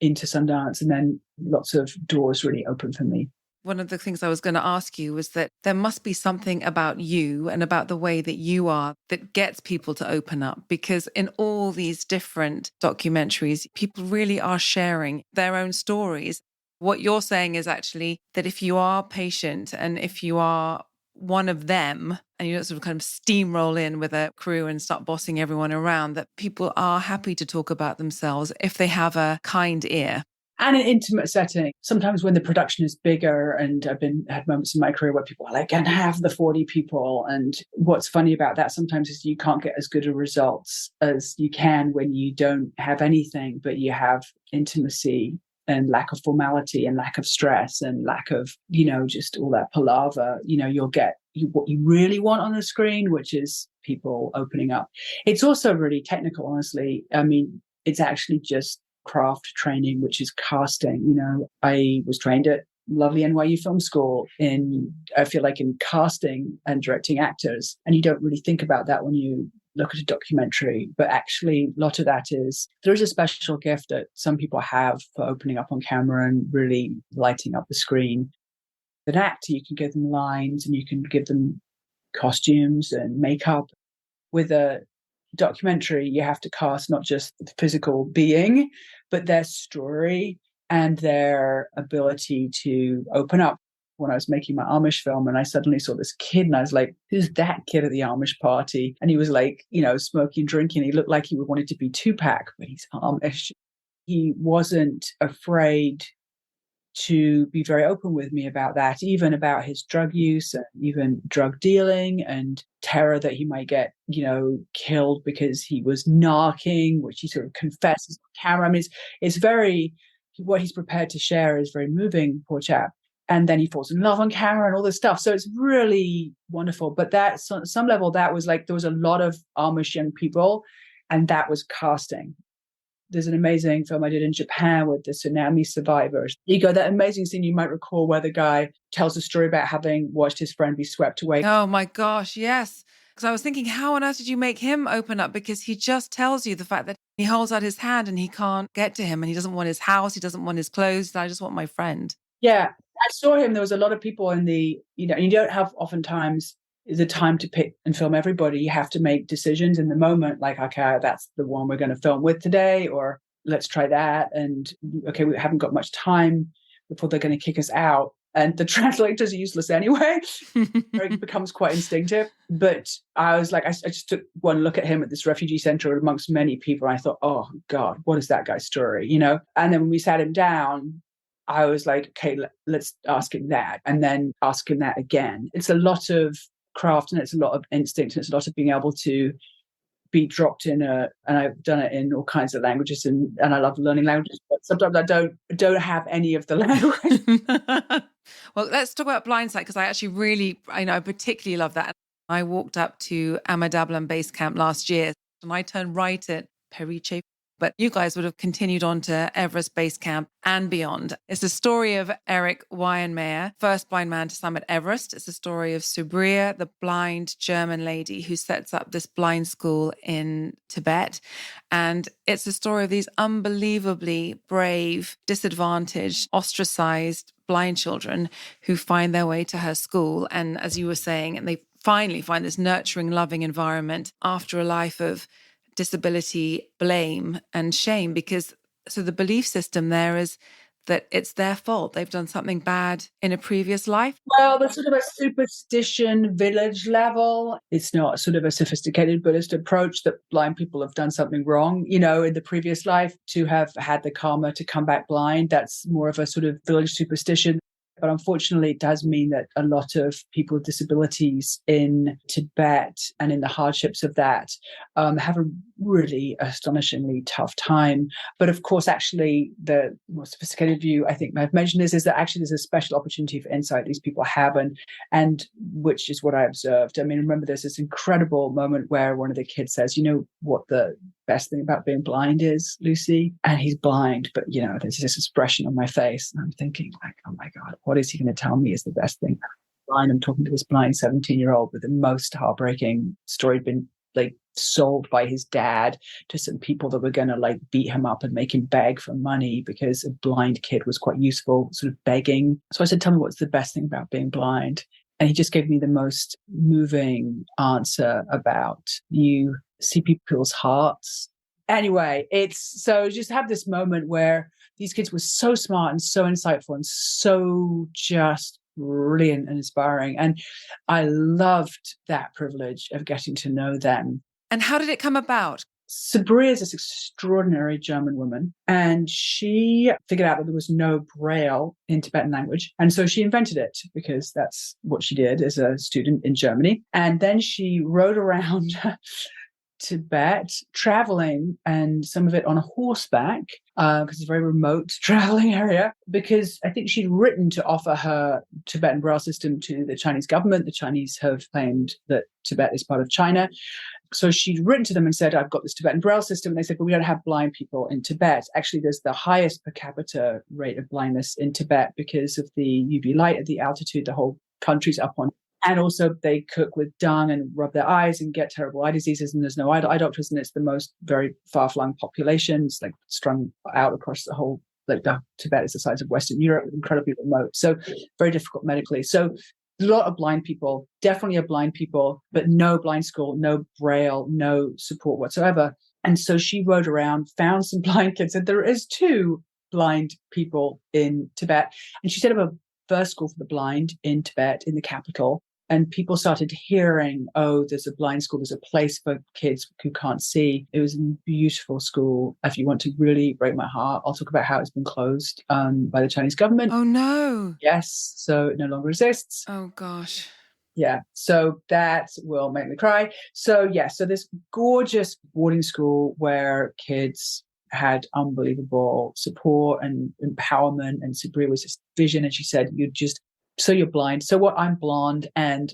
into Sundance, and then lots of doors really opened for me. One of the things I was going to ask you was that there must be something about you and about the way that you are that gets people to open up, because in all these different documentaries, people really are sharing their own stories. What you're saying is actually that if you are patient and if you are one of them and you don't sort of kind of steamroll in with a crew and start bossing everyone around, that people are happy to talk about themselves if they have a kind ear. And an intimate setting. Sometimes when the production is bigger, and I've had moments in my career where people are like, "Can't have the 40 people." And what's funny about that sometimes is you can't get as good a results as you can when you don't have anything, but you have intimacy and lack of formality and lack of stress and lack of, just all that palaver. You'll get what you really want on the screen, which is people opening up. It's also really technical, honestly. I mean, it's actually just craft training, which is casting. I was trained at lovely NYU Film School I feel like in casting and directing actors, and you don't really think about that when you look at a documentary, but actually a lot of that there is a special gift that some people have for opening up on camera and really lighting up the screen. An actor, you can give them lines and you can give them costumes and makeup. With a documentary, you have to cast not just the physical being, but their story and their ability to open up. When I was making my Amish film, and I suddenly saw this kid, and I was like, "Who's that kid at the Amish party?" And he was like, smoking, drinking. He looked like he wanted to be Tupac, but he's Amish. He wasn't afraid to be very open with me about that, even about his drug use and even drug dealing and terror that he might get, killed because he was narking, which he sort of confesses on camera. I mean, what he's prepared to share is very moving, poor chap. And then he falls in love on camera and all this stuff. So it's really wonderful. But on some level, that was like, there was a lot of Amish young people, and that was casting. There's an amazing film I did in Japan with the tsunami survivors. You go, that amazing scene you might recall where the guy tells a story about having watched his friend be swept away. Oh my gosh, yes. Because I was thinking, how on earth did you make him open up? Because he just tells you the fact that he holds out his hand and he can't get to him, and he doesn't want his house, he doesn't want his clothes. I just want my friend. Yeah, I saw him. There was a lot of people in you don't have oftentimes the time to pick and film everybody. You have to make decisions in the moment, like, okay, that's the one we're going to film with today, or let's try that. And okay, we haven't got much time before they're going to kick us out. And the translators are useless anyway. It becomes quite instinctive. But I was like, I just took one look at him at this refugee center amongst many people. And I thought, oh God, what is that guy's story? And then when we sat him down, I was like, okay, let's ask him that, and then ask him that again. It's a lot of craft, and it's a lot of instinct, and it's a lot of being able to be dropped in and I've done it in all kinds of languages, and I love learning languages, but sometimes I don't have any of the language. Well, let's talk about Blindside, because I particularly love that. I walked up to Amadablan Base Camp last year, and I turned right at Periche. But you guys would have continued on to Everest Base Camp and beyond. It's the story of Eric Weihenmayer, first blind man to summit Everest. It's the story of Subriya, the blind German lady who sets up this blind school in Tibet. And it's the story of these unbelievably brave, disadvantaged, ostracized blind children who find their way to her school. And as you were saying, and they finally find this nurturing, loving environment after a life of disability, blame and shame, because the belief system there is that it's their fault. They've done something bad in a previous life. Well, there's sort of a superstition village level. It's not sort of a sophisticated Buddhist approach that blind people have done something wrong, in the previous life to have had the karma to come back blind. That's more of a sort of village superstition. But unfortunately, it does mean that a lot of people with disabilities in Tibet and in the hardships of that have a really astonishingly tough time. But of course, actually, the more sophisticated view, I think I've mentioned is that actually there's a special opportunity for insight these people have, and which is what I observed. I mean, remember, there's this incredible moment where one of the kids says, "You know what the best thing about being blind is, Lucy?" And he's blind, but there's this expression on my face, and I'm thinking, like, oh my God, what is he going to tell me is the best thing? Blind. I'm talking to this blind 17-year-old with the most heartbreaking story, been like sold by his dad to some people that were going to like beat him up and make him beg for money because a blind kid was quite useful, sort of begging. So I said, tell me, what's the best thing about being blind? And he just gave me the most moving answer about, you see people's hearts. Anyway, it's so just have this moment where these kids were so smart and so insightful and so just brilliant and inspiring. And I loved that privilege of getting to know them. And how did it come about? Sabria is this extraordinary German woman, and she figured out that there was no Braille in Tibetan language. And so she invented it because that's what she did as a student in Germany. And then she rode around Tibet, traveling, and some of it on a horseback, because it's a very remote traveling area, because I think she'd written to offer her Tibetan Braille system to the Chinese government. The Chinese have claimed that Tibet is part of China. So she'd written to them and said, I've got this Tibetan Braille system. And they said, but we don't have blind people in Tibet. Actually, there's the highest per capita rate of blindness in Tibet because of the UV light at the altitude the whole country's up on. And also they cook with dung and rub their eyes and get terrible eye diseases, and there's no eye doctors, and it's the most very far-flung population. It's like strung out across the whole, like the Tibet is the size of Western Europe, incredibly remote. So very difficult medically. So a lot of blind people, definitely are blind people, but no blind school, no Braille, no support whatsoever. And so she rode around, found some blind kids, and there is 2 blind people in Tibet. And she set up a first school for the blind in Tibet, in the capital. And people started hearing, oh, there's a blind school, there's a place for kids who can't see. It was a beautiful school. If you want to really break my heart, I'll talk about how it's been closed by the Chinese government. Oh, no. Yes. So it no longer exists. Oh, gosh. Yeah. So that will make me cry. So, yeah. So this gorgeous boarding school where kids had unbelievable support and empowerment. And Sabria was this vision. And she said, so you're blind. So what? I'm blonde. And,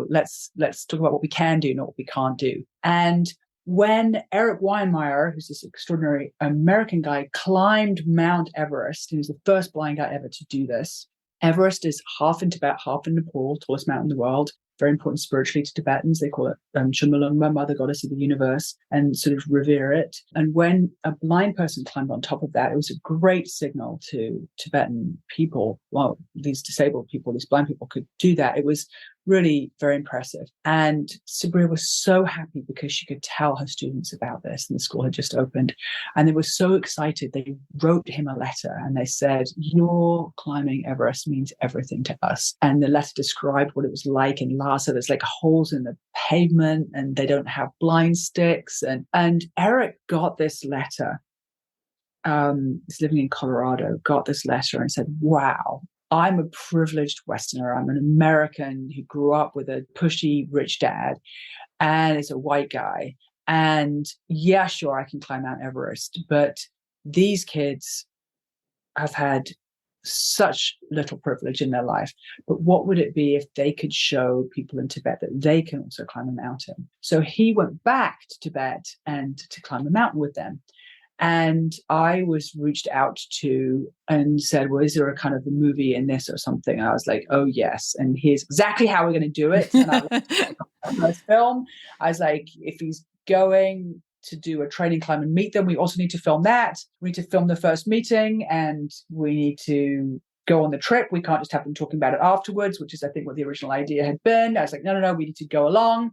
let's talk about what we can do, not what we can't do. And when Eric Weinmeier, who's this extraordinary American guy, climbed Mount Everest, he was the first blind guy ever to do this. Everest is half in Tibet, half in Nepal, tallest mountain in the world. Very important spiritually to Tibetans. They call it Chunmalungma, Mother Goddess of the Universe, and sort of revere it. And when a blind person climbed on top of that, it was a great signal to Tibetan people. Well, these disabled people, these blind people could do that. It was really very impressive. And Sabria was so happy because she could tell her students about this, and the school had just opened. And they were so excited. They wrote him a letter and they said, your climbing Everest means everything to us. And the letter described what it was like in Lhasa. There's like holes in the pavement and they don't have blind sticks. And Eric got this letter. He's living in Colorado, got this letter and said, wow, I'm a privileged Westerner. I'm an American who grew up with a pushy, rich dad and is a white guy. And yeah, sure, I can climb Mount Everest. But these kids have had such little privilege in their life. But what would it be if they could show people in Tibet that they can also climb a mountain? So he went back to Tibet and to climb a mountain with them. And I was reached out to and said, well, is there a kind of a movie in this or something? And I was like, oh, yes. And here's exactly how we're going to do it. And I was first film. I was like, if he's going to do a training climb and meet them, we also need to film that. We need to film the first meeting and we need to go on the trip. We can't just have them talking about it afterwards, which is, I think, what the original idea had been. I was like, no, we need to go along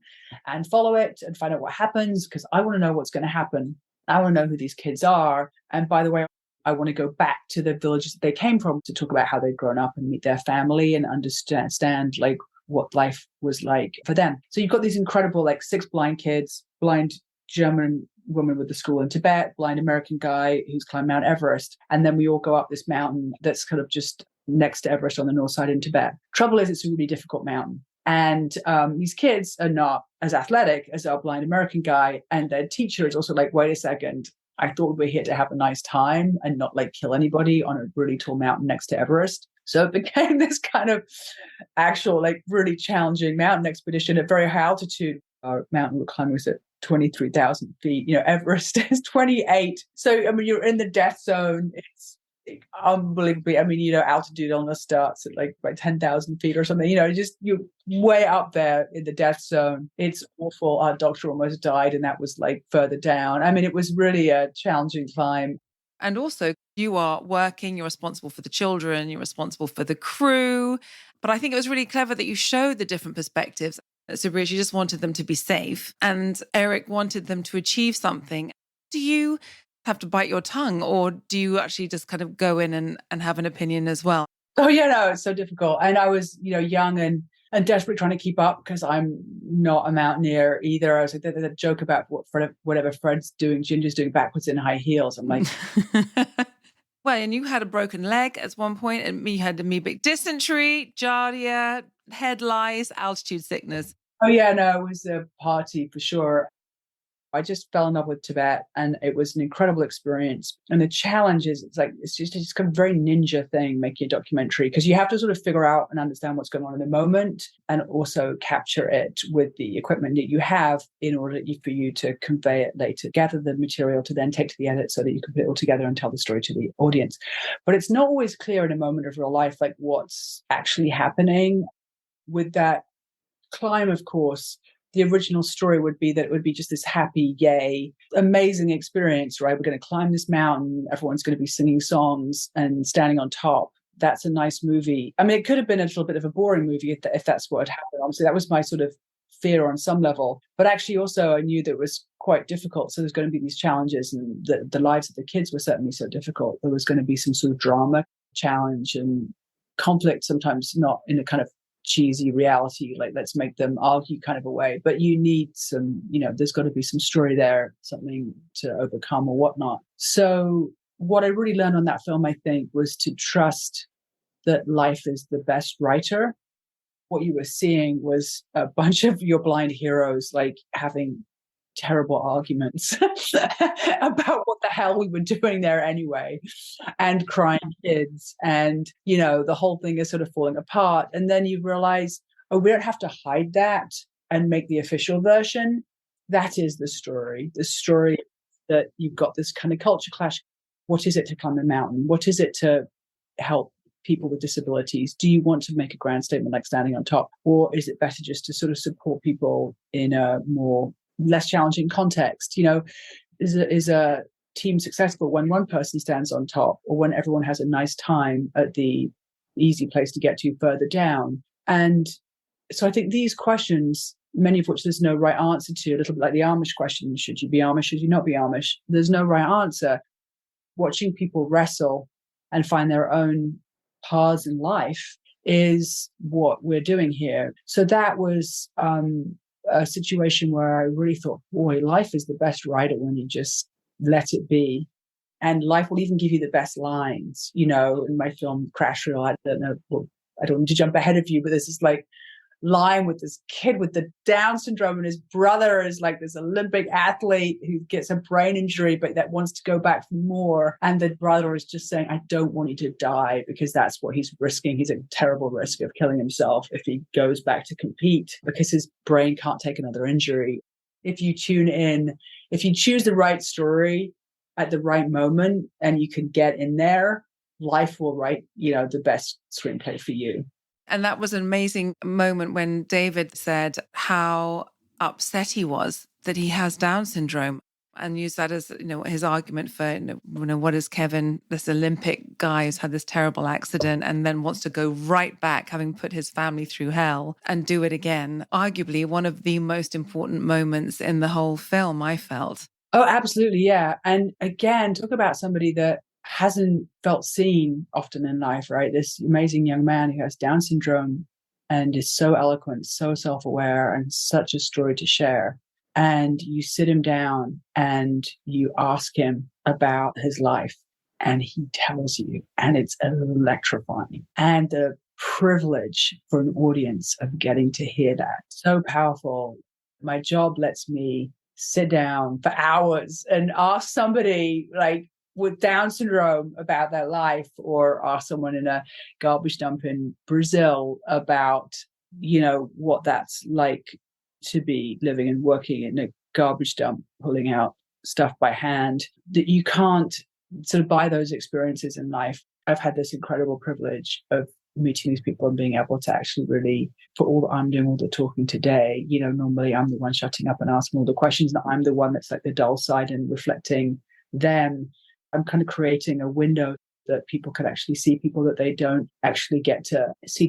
and follow it and find out what happens because I want to know what's going to happen. I want to know who these kids are. And by the way, I want to go back to the villages that they came from to talk about how they'd grown up and meet their family and understand like what life was like for them. So you've got these incredible, like 6 blind kids, blind German woman with the school in Tibet, blind American guy who's climbed Mount Everest. And then we all go up this mountain that's kind of just next to Everest on the north side in Tibet. Trouble is, it's a really difficult mountain. And these kids are not as athletic as our blind American guy. And their teacher is also like, wait a second, I thought we were here to have a nice time and not like kill anybody on a really tall mountain next to Everest. So it became this kind of actual, like really challenging mountain expedition at very high altitude. Our mountain we're climbing was at 23,000 feet. Everest is 28. So, I mean, you're in the death zone. It's unbelievably, I mean, altitude illness starts at like by 10,000 feet or something, just you're way up there in the death zone. It's awful. Our doctor almost died, and that was like further down. I mean, it was really a challenging climb. And also, you are working, you're responsible for the children, you're responsible for the crew. But I think it was really clever that you showed the different perspectives. Sabriye, she just wanted them to be safe, and Eric wanted them to achieve something. Do you have to bite your tongue, or do you actually just kind of go in and have an opinion as well? Oh, yeah, no, it's so difficult. And I was, young and desperate trying to keep up because I'm not a mountaineer either. I was like, there's a joke about whatever Fred's doing, Ginger's doing backwards in high heels. I'm like... Well, and you had a broken leg at one point, and you had amoebic dysentery, giardia, head lice, altitude sickness. Oh, yeah, no, it was a party for sure. I just fell in love with Tibet, and it was an incredible experience. And the challenge is, it's just kind of very ninja thing, making a documentary, because you have to sort of figure out and understand what's going on in the moment, and also capture it with the equipment that you have in order for you to convey it later, gather the material to then take to the edit so that you can put it all together and tell the story to the audience. But it's not always clear in a moment of real life, like what's actually happening with that climb. Of course, the original story would be that it would be just this happy, yay, amazing experience, right? We're going to climb this mountain. Everyone's going to be singing songs and standing on top. That's a nice movie. I mean, it could have been a little bit of a boring movie if that's what had happened. Obviously, that was my sort of fear on some level. But actually, also, I knew that it was quite difficult. So there's going to be these challenges, and the lives of the kids were certainly so difficult. There was going to be some sort of drama, challenge, and conflict, sometimes not in a kind of cheesy reality, like let's make them argue kind of a way, but you need some, there's got to be some story there, something to overcome or whatnot. So what I really learned on that film, I think, was to trust that life is the best writer. What you were seeing was a bunch of your blind heroes like having terrible arguments about what the hell we were doing there anyway, and crying kids, and the whole thing is sort of falling apart. And then you realize, oh, we don't have to hide that and make the official version. That is the story that you've got this kind of culture clash. What is it to climb a mountain? What is it to help people with disabilities? Do you want to make a grand statement like standing on top, or is it better just to sort of support people in a more less challenging context? Is a team successful when one person stands on top, or when everyone has a nice time at the easy place to get to further down? And so I think these questions, many of which there's no right answer to, a little bit like the Amish question, should you be Amish, should you not be Amish? There's no right answer. Watching people wrestle and find their own paths in life is what we're doing here. So that was a situation where I really thought, boy, life is the best writer when you just let it be. And life will even give you the best lines. In my film Crash Reel, I don't know, well, I don't want to jump ahead of you, but there's this like line with this kid with the Down syndrome, and his brother is like this Olympic athlete who gets a brain injury but that wants to go back for more, and the brother is just saying, I don't want you to die, because that's what he's risking. He's at a terrible risk of killing himself if he goes back to compete, because his brain can't take another injury. If you tune in, if you choose the right story at the right moment and you can get in there, life will write the best screenplay for you. And that was an amazing moment when David said how upset he was that he has Down syndrome, and used that as, his argument for, what is Kevin, this Olympic guy who's had this terrible accident and then wants to go right back, having put his family through hell, and do it again. Arguably one of the most important moments in the whole film, I felt. Oh, absolutely. Yeah. And again, talk about somebody that hasn't felt seen often in life, right? This amazing young man who has Down syndrome and is so eloquent, so self-aware, and such a story to share. And you sit him down and you ask him about his life. and he tells you, and it's electrifying. And the privilege for an audience of getting to hear that, so powerful. My job lets me sit down for hours and ask somebody like with Down syndrome about their life, or ask someone in a garbage dump in Brazil about, what that's like to be living and working in a garbage dump, pulling out stuff by hand. That you can't sort of buy those experiences in life. I've had this incredible privilege of meeting these people and being able to actually really, for all that I'm doing all the talking today, normally I'm the one shutting up and asking all the questions, and I'm the one that's like the dull side and reflecting them. I'm kind of creating a window that people can actually see people that they don't actually get to see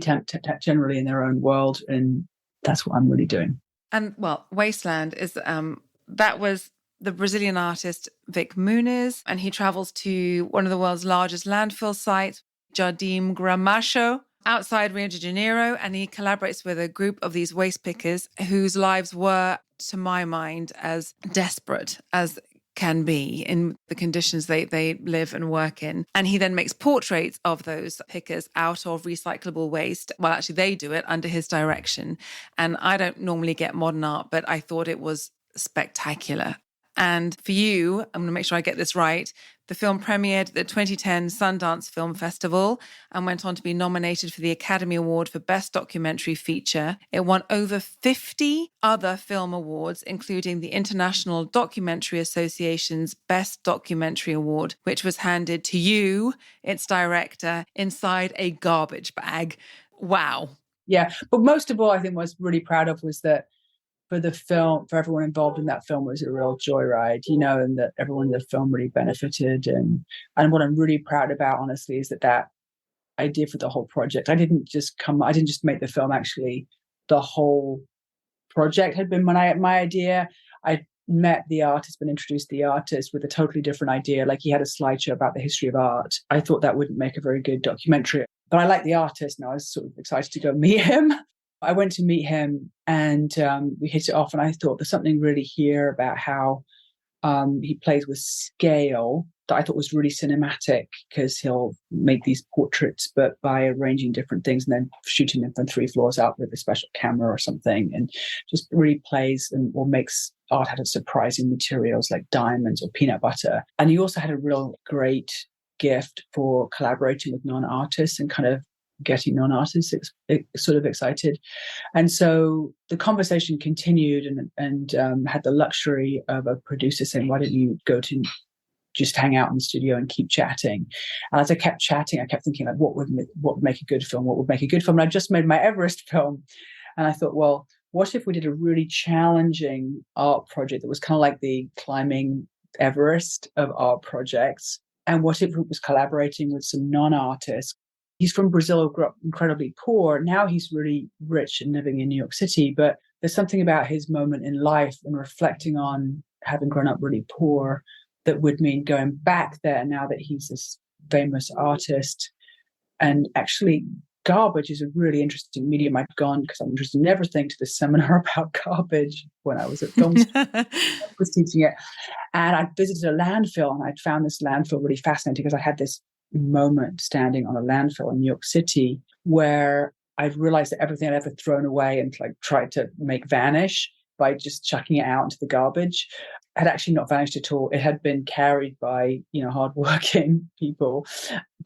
generally in their own world. And that's what I'm really doing. And well, Wasteland is, that was the Brazilian artist Vic Muniz, and he travels to one of the world's largest landfill sites, Jardim Gramacho, outside Rio de Janeiro, and he collaborates with a group of these waste pickers whose lives were, to my mind, as desperate as can be in the conditions they live and work in. And he then makes portraits of those pickers out of recyclable waste. Well, actually, they do it under his direction. And I don't normally get modern art, but I thought it was spectacular. And for you, I'm going to make sure I get this right, the film premiered at the 2010 Sundance Film Festival and went on to be nominated for the Academy Award for Best Documentary Feature. It won over 50 other film awards, including the International Documentary Association's Best Documentary Award, which was handed to you, its director, inside a garbage bag. Wow. Yeah. But most of all, I think what I was really proud of was that for the film, for everyone involved in that film, was a real joyride, and that everyone in the film really benefited. And what I'm really proud about, honestly, is that idea for the whole project. I didn't just make the film. Actually, the whole project had been my idea. I met the artist, been introduced to the artist with a totally different idea. Like, he had a slideshow about the history of art. I thought that wouldn't make a very good documentary, but I like the artist, and I was sort of excited to go meet him. I went to meet him, and we hit it off, and I thought there's something really here about how he plays with scale that I thought was really cinematic, because he'll make these portraits, but by arranging different things and then shooting them from 3 floors up with a special camera or something, and just really plays or makes art out of surprising materials like diamonds or peanut butter. And he also had a real great gift for collaborating with non-artists and kind of getting non-artists sort of excited. And so the conversation continued, and had the luxury of a producer saying, why don't you go to just hang out in the studio and keep chatting? And as I kept chatting, I kept thinking, like, what would make a good film? What would make a good film? And I just made my Everest film. And I thought, well, what if we did a really challenging art project that was kind of like the climbing Everest of art projects? And what if it was collaborating with some non-artists? He's from Brazil, grew up incredibly poor. Now he's really rich and living in New York City. But there's something about his moment in life and reflecting on having grown up really poor that would mean going back there now that he's this famous artist. And actually, garbage is a really interesting medium. I'd gone, because I'm interested in everything, to this seminar about garbage when I was at film school. I was teaching it. And I visited a landfill, and I'd found this landfill really fascinating, because I had this moment standing on a landfill in New York City where I'd realized that everything I'd ever thrown away and like tried to make vanish by just chucking it out into the garbage had actually not vanished at all. It had been carried by, hardworking people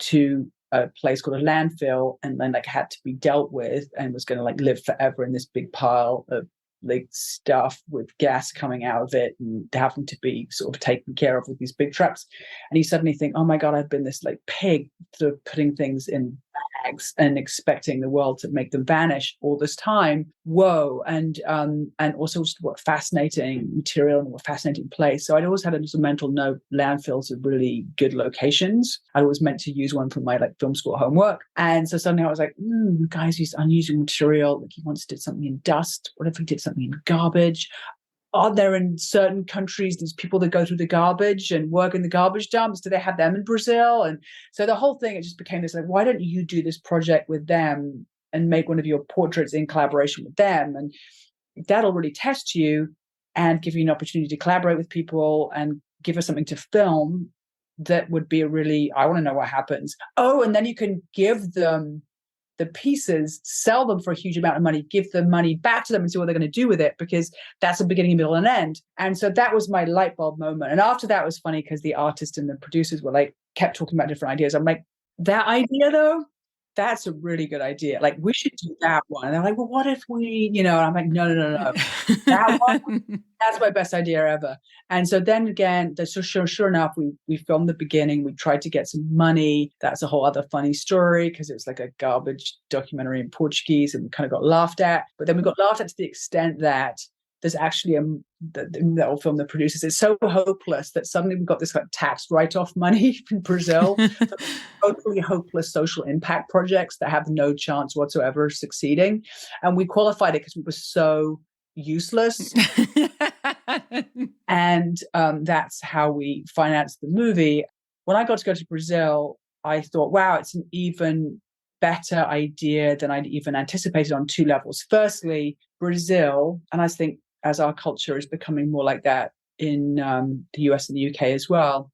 to a place called a landfill, and then had to be dealt with, and was going to live forever in this big pile of stuff with gas coming out of it and having to be sort of taken care of with these big trucks. And you suddenly think, oh my God, I've been this pig sort of putting things in bags and expecting the world to make them vanish all this time. Whoa. And also just what fascinating material and what fascinating place. So I'd always had a mental note, landfills are really good locations. I was meant to use one for my film school homework. And so suddenly I was like, guys use unusual material. He once did something in dust. What if he did something in garbage? Are there in certain countries these people that go through the garbage and work in the garbage dumps? Do they have them in Brazil? And so the whole thing, it just became this why don't you do this project with them and make one of your portraits in collaboration with them? And that'll really test you and give you an opportunity to collaborate with people and give us something to film. that would be I want to know what happens. Oh, and then you can give them the pieces, sell them for a huge amount of money, give the money back to them and see what they're going to do with it, because that's a beginning, middle, and end. And so that was my light bulb moment. And after that, it was funny because the artist and the producers were like, kept talking about different ideas. I'm like, that idea though, that's a really good idea. Like, we should do that one. And they're like, well, what if we, and I'm like, no. That one, that's my best idea ever. And so then again, sure enough, we filmed the beginning. We tried to get some money. That's a whole other funny story because it was like a garbage documentary in Portuguese, and we kind of got laughed at. But then we got laughed at to the extent that there's actually that old film, the producers, it's so hopeless that suddenly we've got this like tax write-off money in Brazil for totally hopeless social impact projects that have no chance whatsoever of succeeding. And we qualified it because we were so useless. And that's how we financed the movie. When I got to go to Brazil, I thought, wow, it's an even better idea than I'd even anticipated on two levels. Firstly, Brazil, and I think as our culture is becoming more like that in the US and the UK as well,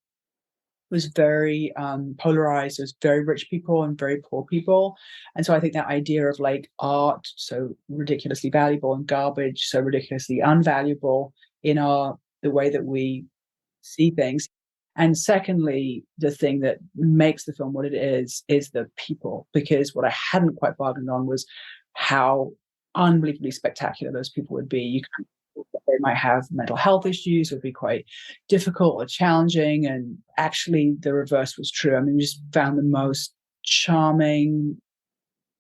was very polarized. There's very rich people and very poor people. And so I think that idea of like art, so ridiculously valuable, and garbage, so ridiculously unvaluable in the way that we see things. And secondly, the thing that makes the film what it is the people, because what I hadn't quite bargained on was how unbelievably spectacular those people would be. You can, they might have mental health issues, would be quite difficult or challenging. And actually the reverse was true. I mean, we just found the most charming,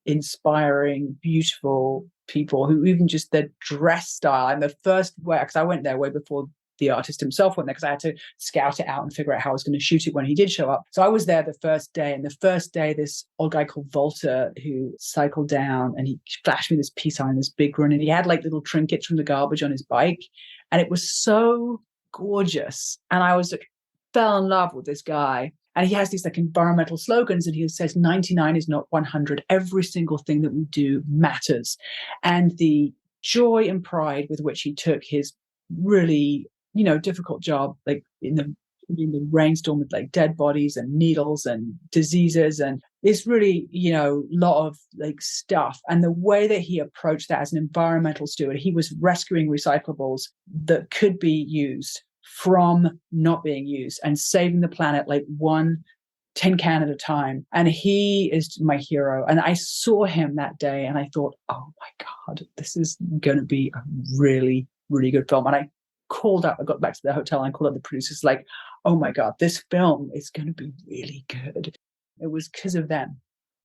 inspiring, beautiful people who even just their dress style. And the first way, because I went there way before the artist himself went there, because I had to scout it out and figure out how I was going to shoot it when he did show up. So I was there the first day, and the first day, this old guy called Walter, who cycled down, and he flashed me this peace sign, this big run, and he had like little trinkets from the garbage on his bike, and it was so gorgeous. And I was like, fell in love with this guy. And he has these like environmental slogans, and he says 99 is not 100. Every single thing that we do matters. And the joy and pride with which he took his really difficult job, like in the rainstorm with like dead bodies and needles and diseases, and it's really lot of like stuff. And the way that he approached that as an environmental steward, he was rescuing recyclables that could be used from not being used and saving the planet like one tin can at a time. And he is my hero. And I saw him that day and I thought, oh my God, this is going to be a really, really good film. And I got back to the hotel and called up the producers like, oh my God, this film is going to be really good. It was because of them.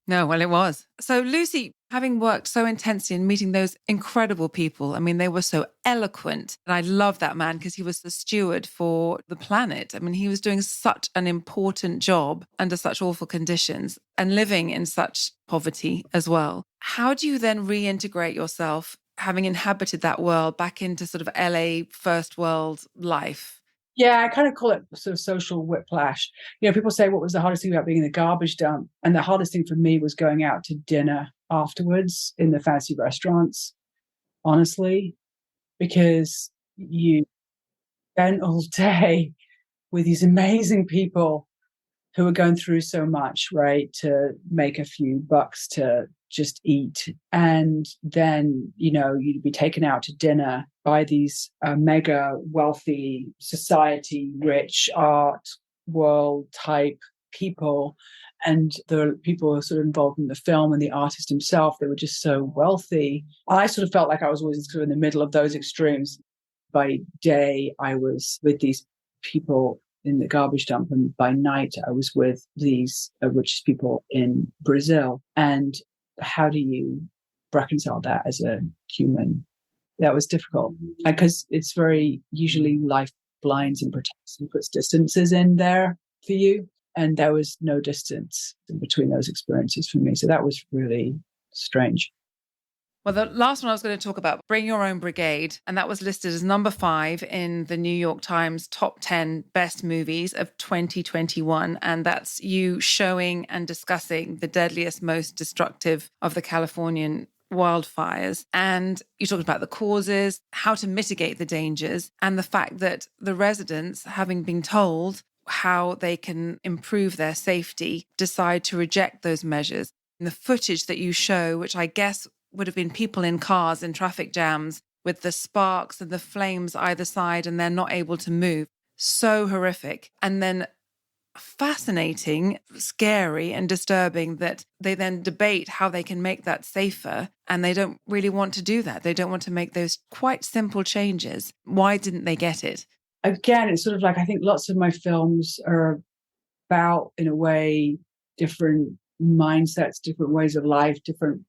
No, well, it was. So Lucy, having worked so intensely and meeting those incredible people, I mean, they were so eloquent. And I love that man because he was the steward for the planet. I mean, he was doing such an important job under such awful conditions and living in such poverty as well. How do you then reintegrate yourself, having inhabited that world, back into sort of LA first world life? Yeah, I kind of call it sort of social whiplash. People say, what was the hardest thing about being in the garbage dump? And the hardest thing for me was going out to dinner afterwards in the fancy restaurants, honestly, because you spent all day with these amazing people who are going through so much, right, to make a few bucks to just eat. And then, you'd be taken out to dinner by these mega wealthy, society, rich, art world type people. And the people who are sort of involved in the film and the artist himself, they were just so wealthy. I sort of felt like I was always sort of in the middle of those extremes. By day, I was with these people in the garbage dump, and by night I was with these richest people in Brazil. And how do you reconcile that as a human? That was difficult because it's very usually life blinds and protects and puts distances in there for you, and there was no distance in between those experiences for me. So that was really strange. Well, the last one I was going to talk about, Bring Your Own Brigade, and that was listed as number 5 in the New York Times top 10 best movies of 2021. And that's you showing and discussing the deadliest, most destructive of the Californian wildfires. And you talked about the causes, how to mitigate the dangers, and the fact that the residents, having been told how they can improve their safety, decide to reject those measures. And the footage that you show, which I guess would have been people in cars in traffic jams with the sparks and the flames either side, and they're not able to move. So horrific. And then fascinating, scary, and disturbing that they then debate how they can make that safer, and they don't really want to do that. They don't want to make those quite simple changes. Why didn't they get it? Again, it's sort of like, I think lots of my films are about, in a way, different mindsets, different ways of life, different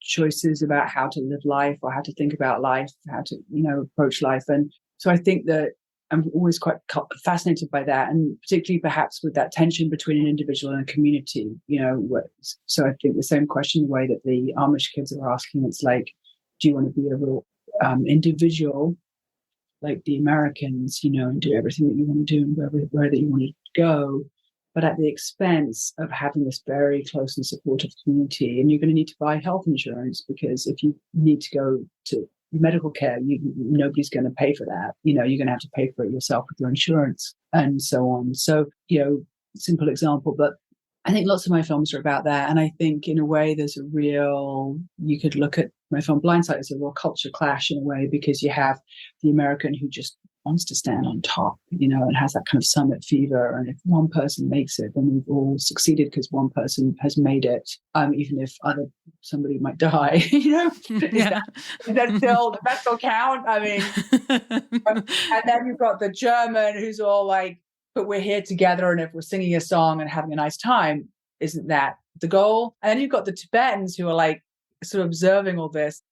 choices about how to live life or how to think about life, how to, approach life. And so I think that I'm always quite fascinated by that, and particularly perhaps with that tension between an individual and a community, so I think the same question, the way that the Amish kids are asking, it's like, do you want to be a real individual like the Americans, and do everything that you want to do and where that you want to go, but at the expense of having this very close and supportive community. And you're going to need to buy health insurance, because if you need to go to medical care, nobody's going to pay for that. You're going to have to pay for it yourself with your insurance and so on. So, simple example, but I think lots of my films are about that. And I think in a way there's you could look at my film Blindside as a real culture clash in a way, because you have the American who just wants to stand on top, and has that kind of summit fever. And if one person makes it, then we've all succeeded because one person has made it, even if somebody might die, Yeah. Does that still count? I mean, and then you've got the German who's all like, but we're here together, and if we're singing a song and having a nice time, isn't that the goal? And then you've got the Tibetans who are like sort of observing all this.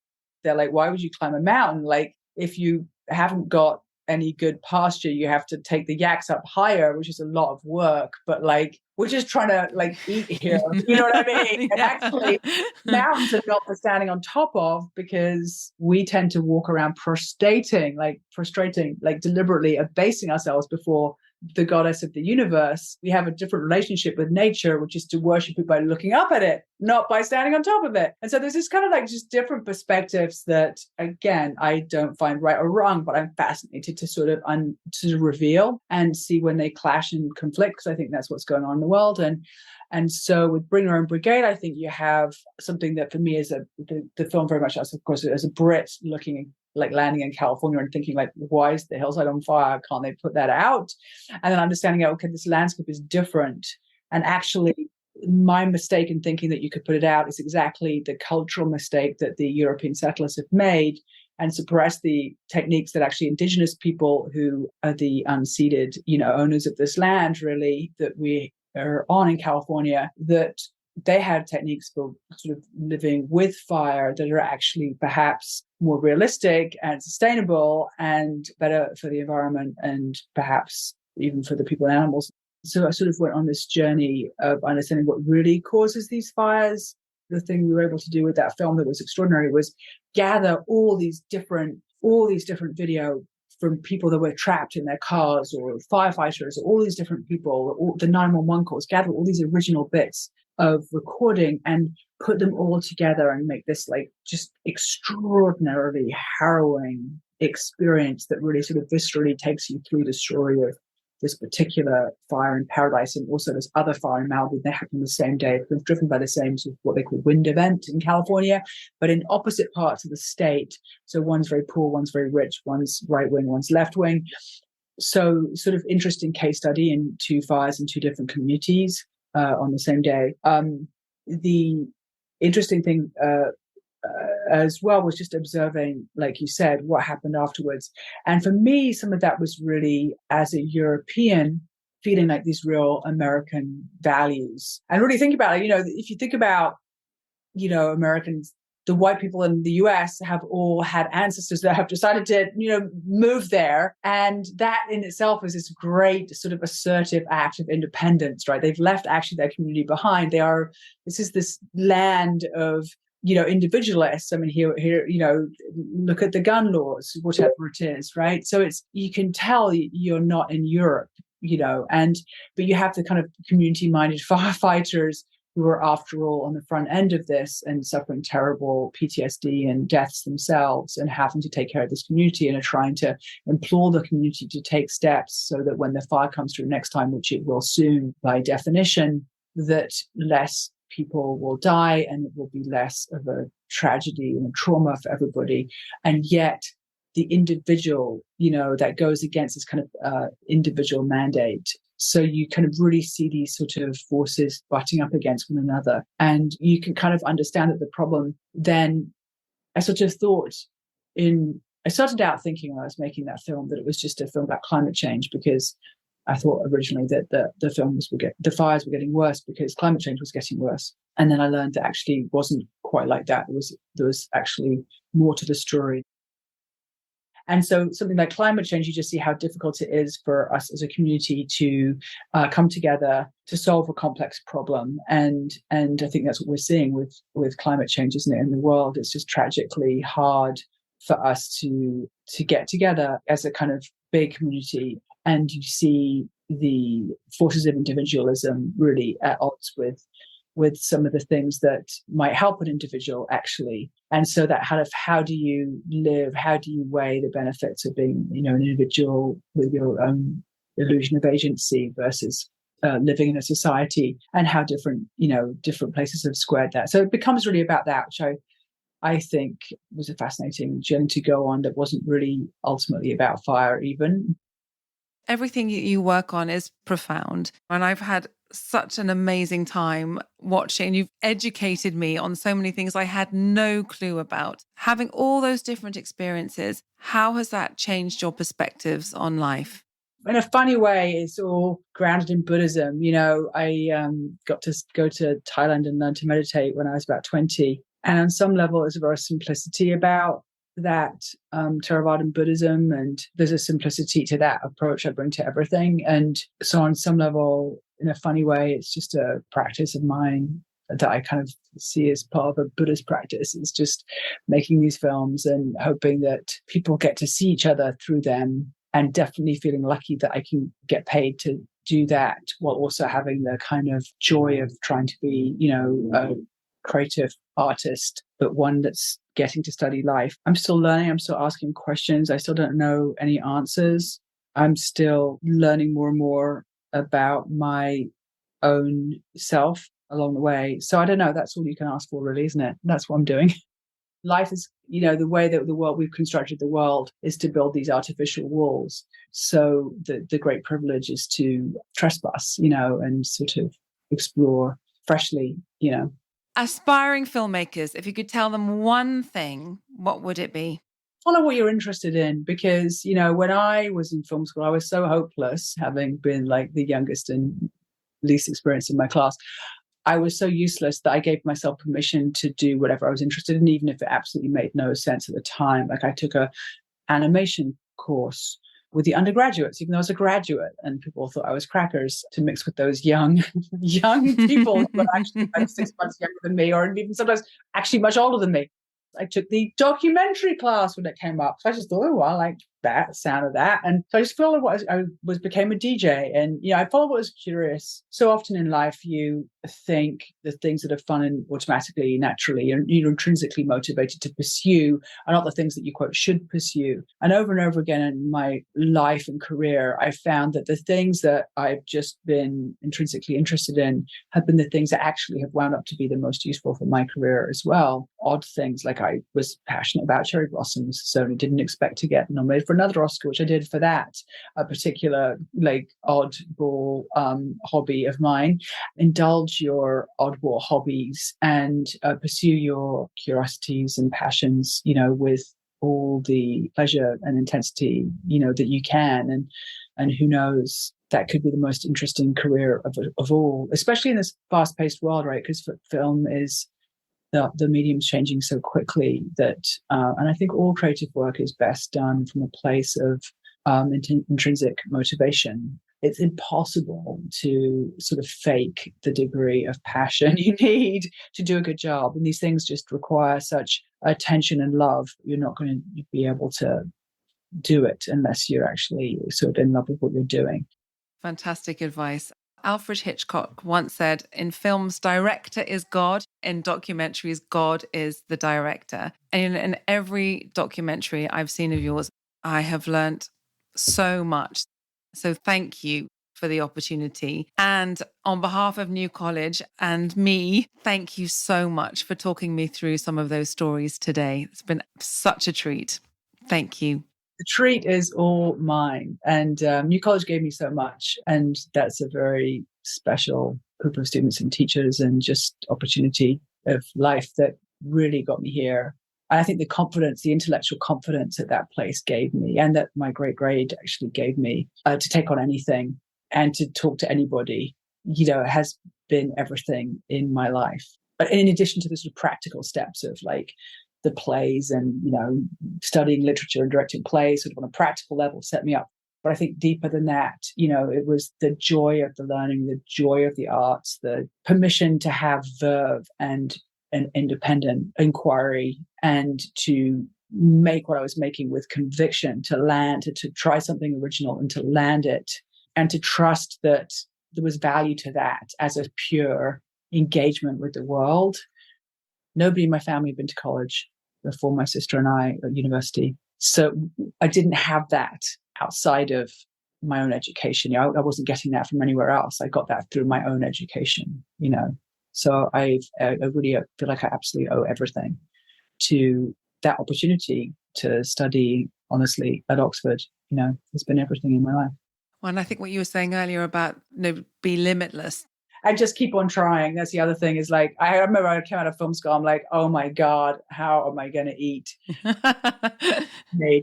They're like, why would you climb a mountain? Like, if you haven't got any good pasture, you have to take the yaks up higher, which is a lot of work, but like, we're just trying to like eat here. You know what I mean? And actually, mountains are not for standing on top of, because we tend to walk around prostrating, like deliberately abasing ourselves before the goddess of the universe. We have a different relationship with nature, which is to worship it by looking up at it, not by standing on top of it. And so there's this kind of like just different perspectives that, again, I don't find right or wrong, but I'm fascinated to sort of reveal and see when they clash and conflict, because I think that's what's going on in the world. And so with Bring Your Own Brigade, I think you have something that for me is the film very much, as of course, as a Brit looking like landing in California and thinking like, why is the hillside on fire? Can't they put that out? And then understanding, okay, this landscape is different. And actually, my mistake in thinking that you could put it out is exactly the cultural mistake that the European settlers have made, and suppress the techniques that actually indigenous people, who are the unceded, owners of this land, really, that we are on in California, that they had techniques for sort of living with fire that are actually perhaps more realistic and sustainable and better for the environment, and perhaps even for the people and animals. So I sort of went on this journey of understanding what really causes these fires. The thing we were able to do with that film that was extraordinary was gather all these different video from people that were trapped in their cars, or firefighters, or all these different people, or the 911 calls, gather all these original bits of recording and put them all together and make this like just extraordinarily harrowing experience that really sort of viscerally takes you through the story of this particular fire in Paradise, and also this other fire in Malibu. They happened the same day, driven by the same sort of what they call wind event in California, but in opposite parts of the state. So one's very poor, one's very rich, one's right wing, one's left wing. So sort of interesting case study in two fires in two different communities on the same day. The interesting thing as well was just observing, like you said, what happened afterwards. And for me, some of that was really, as a European, feeling like these real American values. And really think about it, if you think about, Americans, the white people in the US have all had ancestors that have decided to, move there. And that in itself is this great sort of assertive act of independence, right? They've left actually their community behind. This is this land of, individualists. I mean, here, look at the gun laws, whatever it is, right? So you can tell you're not in Europe, but you have the kind of community-minded firefighters who are, after all, on the front end of this and suffering terrible PTSD and deaths themselves and having to take care of this community and are trying to implore the community to take steps so that when the fire comes through next time, which it will soon by definition, that less people will die and it will be less of a tragedy and a trauma for everybody. And yet the individual, that goes against this kind of individual mandate. So you kind of really see these sort of forces butting up against one another. And you can kind of understand that the problem then, I started out thinking when I was making that film that it was just a film about climate change, because I thought originally that the fires were getting worse because climate change was getting worse. And then I learned that actually it wasn't quite like that. There was actually more to the story. And so something like climate change, you just see how difficult it is for us as a community to come together to solve a complex problem. And I think that's what we're seeing with climate change, isn't it? In the world, it's just tragically hard for us to get together as a kind of big community. And you see the forces of individualism really at odds with some of the things that might help an individual actually. And so that how do you live? How do you weigh the benefits of being, an individual with your own illusion of agency versus living in a society, and how different places have squared that. So it becomes really about that, which I think was a fascinating journey to go on that wasn't really ultimately about fire even. Everything you work on is profound. And I've had such an amazing time watching. You've educated me on so many things I had no clue about. Having all those different experiences, how has that changed your perspectives on life? In a funny way, it's all grounded in Buddhism. I got to go to Thailand and learn to meditate when I was about 20. And on some level, there's a very simplicity about that Theravadan Buddhism, and there's a simplicity to that approach I bring to everything. And so on some level, in a funny way, it's just a practice of mine that I kind of see as part of a Buddhist practice. It's just making these films and hoping that people get to see each other through them, and definitely feeling lucky that I can get paid to do that while also having the kind of joy of trying to be, a creative artist, but one that's getting to study life. I'm still learning. I'm still asking questions. I still don't know any answers. I'm still learning more and more about my own self along the way. So I don't know. That's all you can ask for, really, isn't it? That's what I'm doing. Life is, the way that we've constructed the world is to build these artificial walls. So the great privilege is to trespass, and sort of explore freshly, Aspiring filmmakers, if you could tell them one thing, what would it be? Follow what you're interested in, because, when I was in film school, I was so hopeless, having been like the youngest and least experienced in my class. I was so useless that I gave myself permission to do whatever I was interested in, even if it absolutely made no sense at the time. Like I took a animation course with the undergraduates, even though I was a graduate, and people thought I was crackers to mix with those young people who were actually like 6 months younger than me, or even sometimes actually much older than me. I took the documentary class when it came up. So I just thought, I like that sound of that. And so I just followed became a DJ. And, I followed what was curious. So often in life, you think the things that are fun and automatically, naturally, you're intrinsically motivated to pursue are not the things that you, quote, should pursue. And over again in my life and career, I found that the things that I've just been intrinsically interested in have been the things that actually have wound up to be the most useful for my career as well. Odd things, like I was passionate about cherry blossoms, so I didn't expect to get nominated for another Oscar, which I did for that, a particular oddball hobby of mine. Indulge your oddball hobbies and pursue your curiosities and passions, with all the pleasure and intensity, that you can. And who knows, that could be the most interesting career of all, especially in this fast-paced world, right? Because film is the medium's changing so quickly that, and I think all creative work is best done from a place of intrinsic motivation. It's impossible to sort of fake the degree of passion you need to do a good job. And these things just require such attention and love. You're not going to be able to do it unless you're actually sort of in love with what you're doing. Fantastic advice. Alfred Hitchcock once said, in films, director is God. In documentaries, God is the director. And in every documentary I've seen of yours, I have learnt so much. So thank you for the opportunity. And on behalf of New College and me, thank you so much for talking me through some of those stories today. It's been such a treat. Thank you. The treat is all mine. And New College gave me so much. And that's a very special group of students and teachers and just opportunity of life that really got me here. And I think the confidence, the intellectual confidence that that place gave me, and that my great grade actually gave me to take on anything and to talk to anybody, has been everything in my life. But in addition to the sort of practical steps of like the plays and, studying literature and directing plays sort of on a practical level set me up. But I think deeper than that, it was the joy of the learning, the joy of the arts, the permission to have verve and an independent inquiry and to make what I was making with conviction, to land, to try something original and to land it, and to trust that there was value to that as a pure engagement with the world. Nobody in my family had been to college before my sister and I at university. So I didn't have that outside of my own education. I wasn't getting that from anywhere else. I got that through my own education, So I really feel like I absolutely owe everything to that opportunity to study, honestly, at Oxford. It's been everything in my life. Well, and I think what you were saying earlier about be limitless. I just keep on trying. That's the other thing is like, I remember I came out of film school, I'm like, oh my God, how am I going to eat?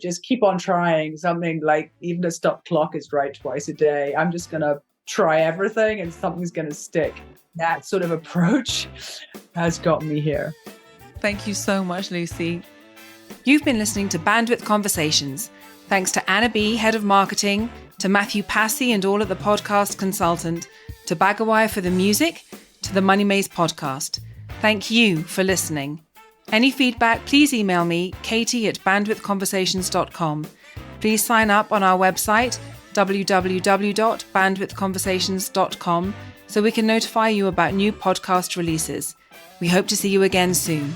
Just keep on trying something like even a stop clock is right twice a day. I'm just going to try everything and something's going to stick. That sort of approach has got me here. Thank you so much, Lucy. You've been listening to Bandwidth Conversations. Thanks to Anna B., Head of Marketing, to Matthew Passy and all at the podcast consultant, to Bagawire for the music, to the Money Maze podcast. Thank you for listening. Any feedback, please email me, katie@bandwidthconversations.com. Please sign up on our website, www.bandwidthconversations.com, so we can notify you about new podcast releases. We hope to see you again soon.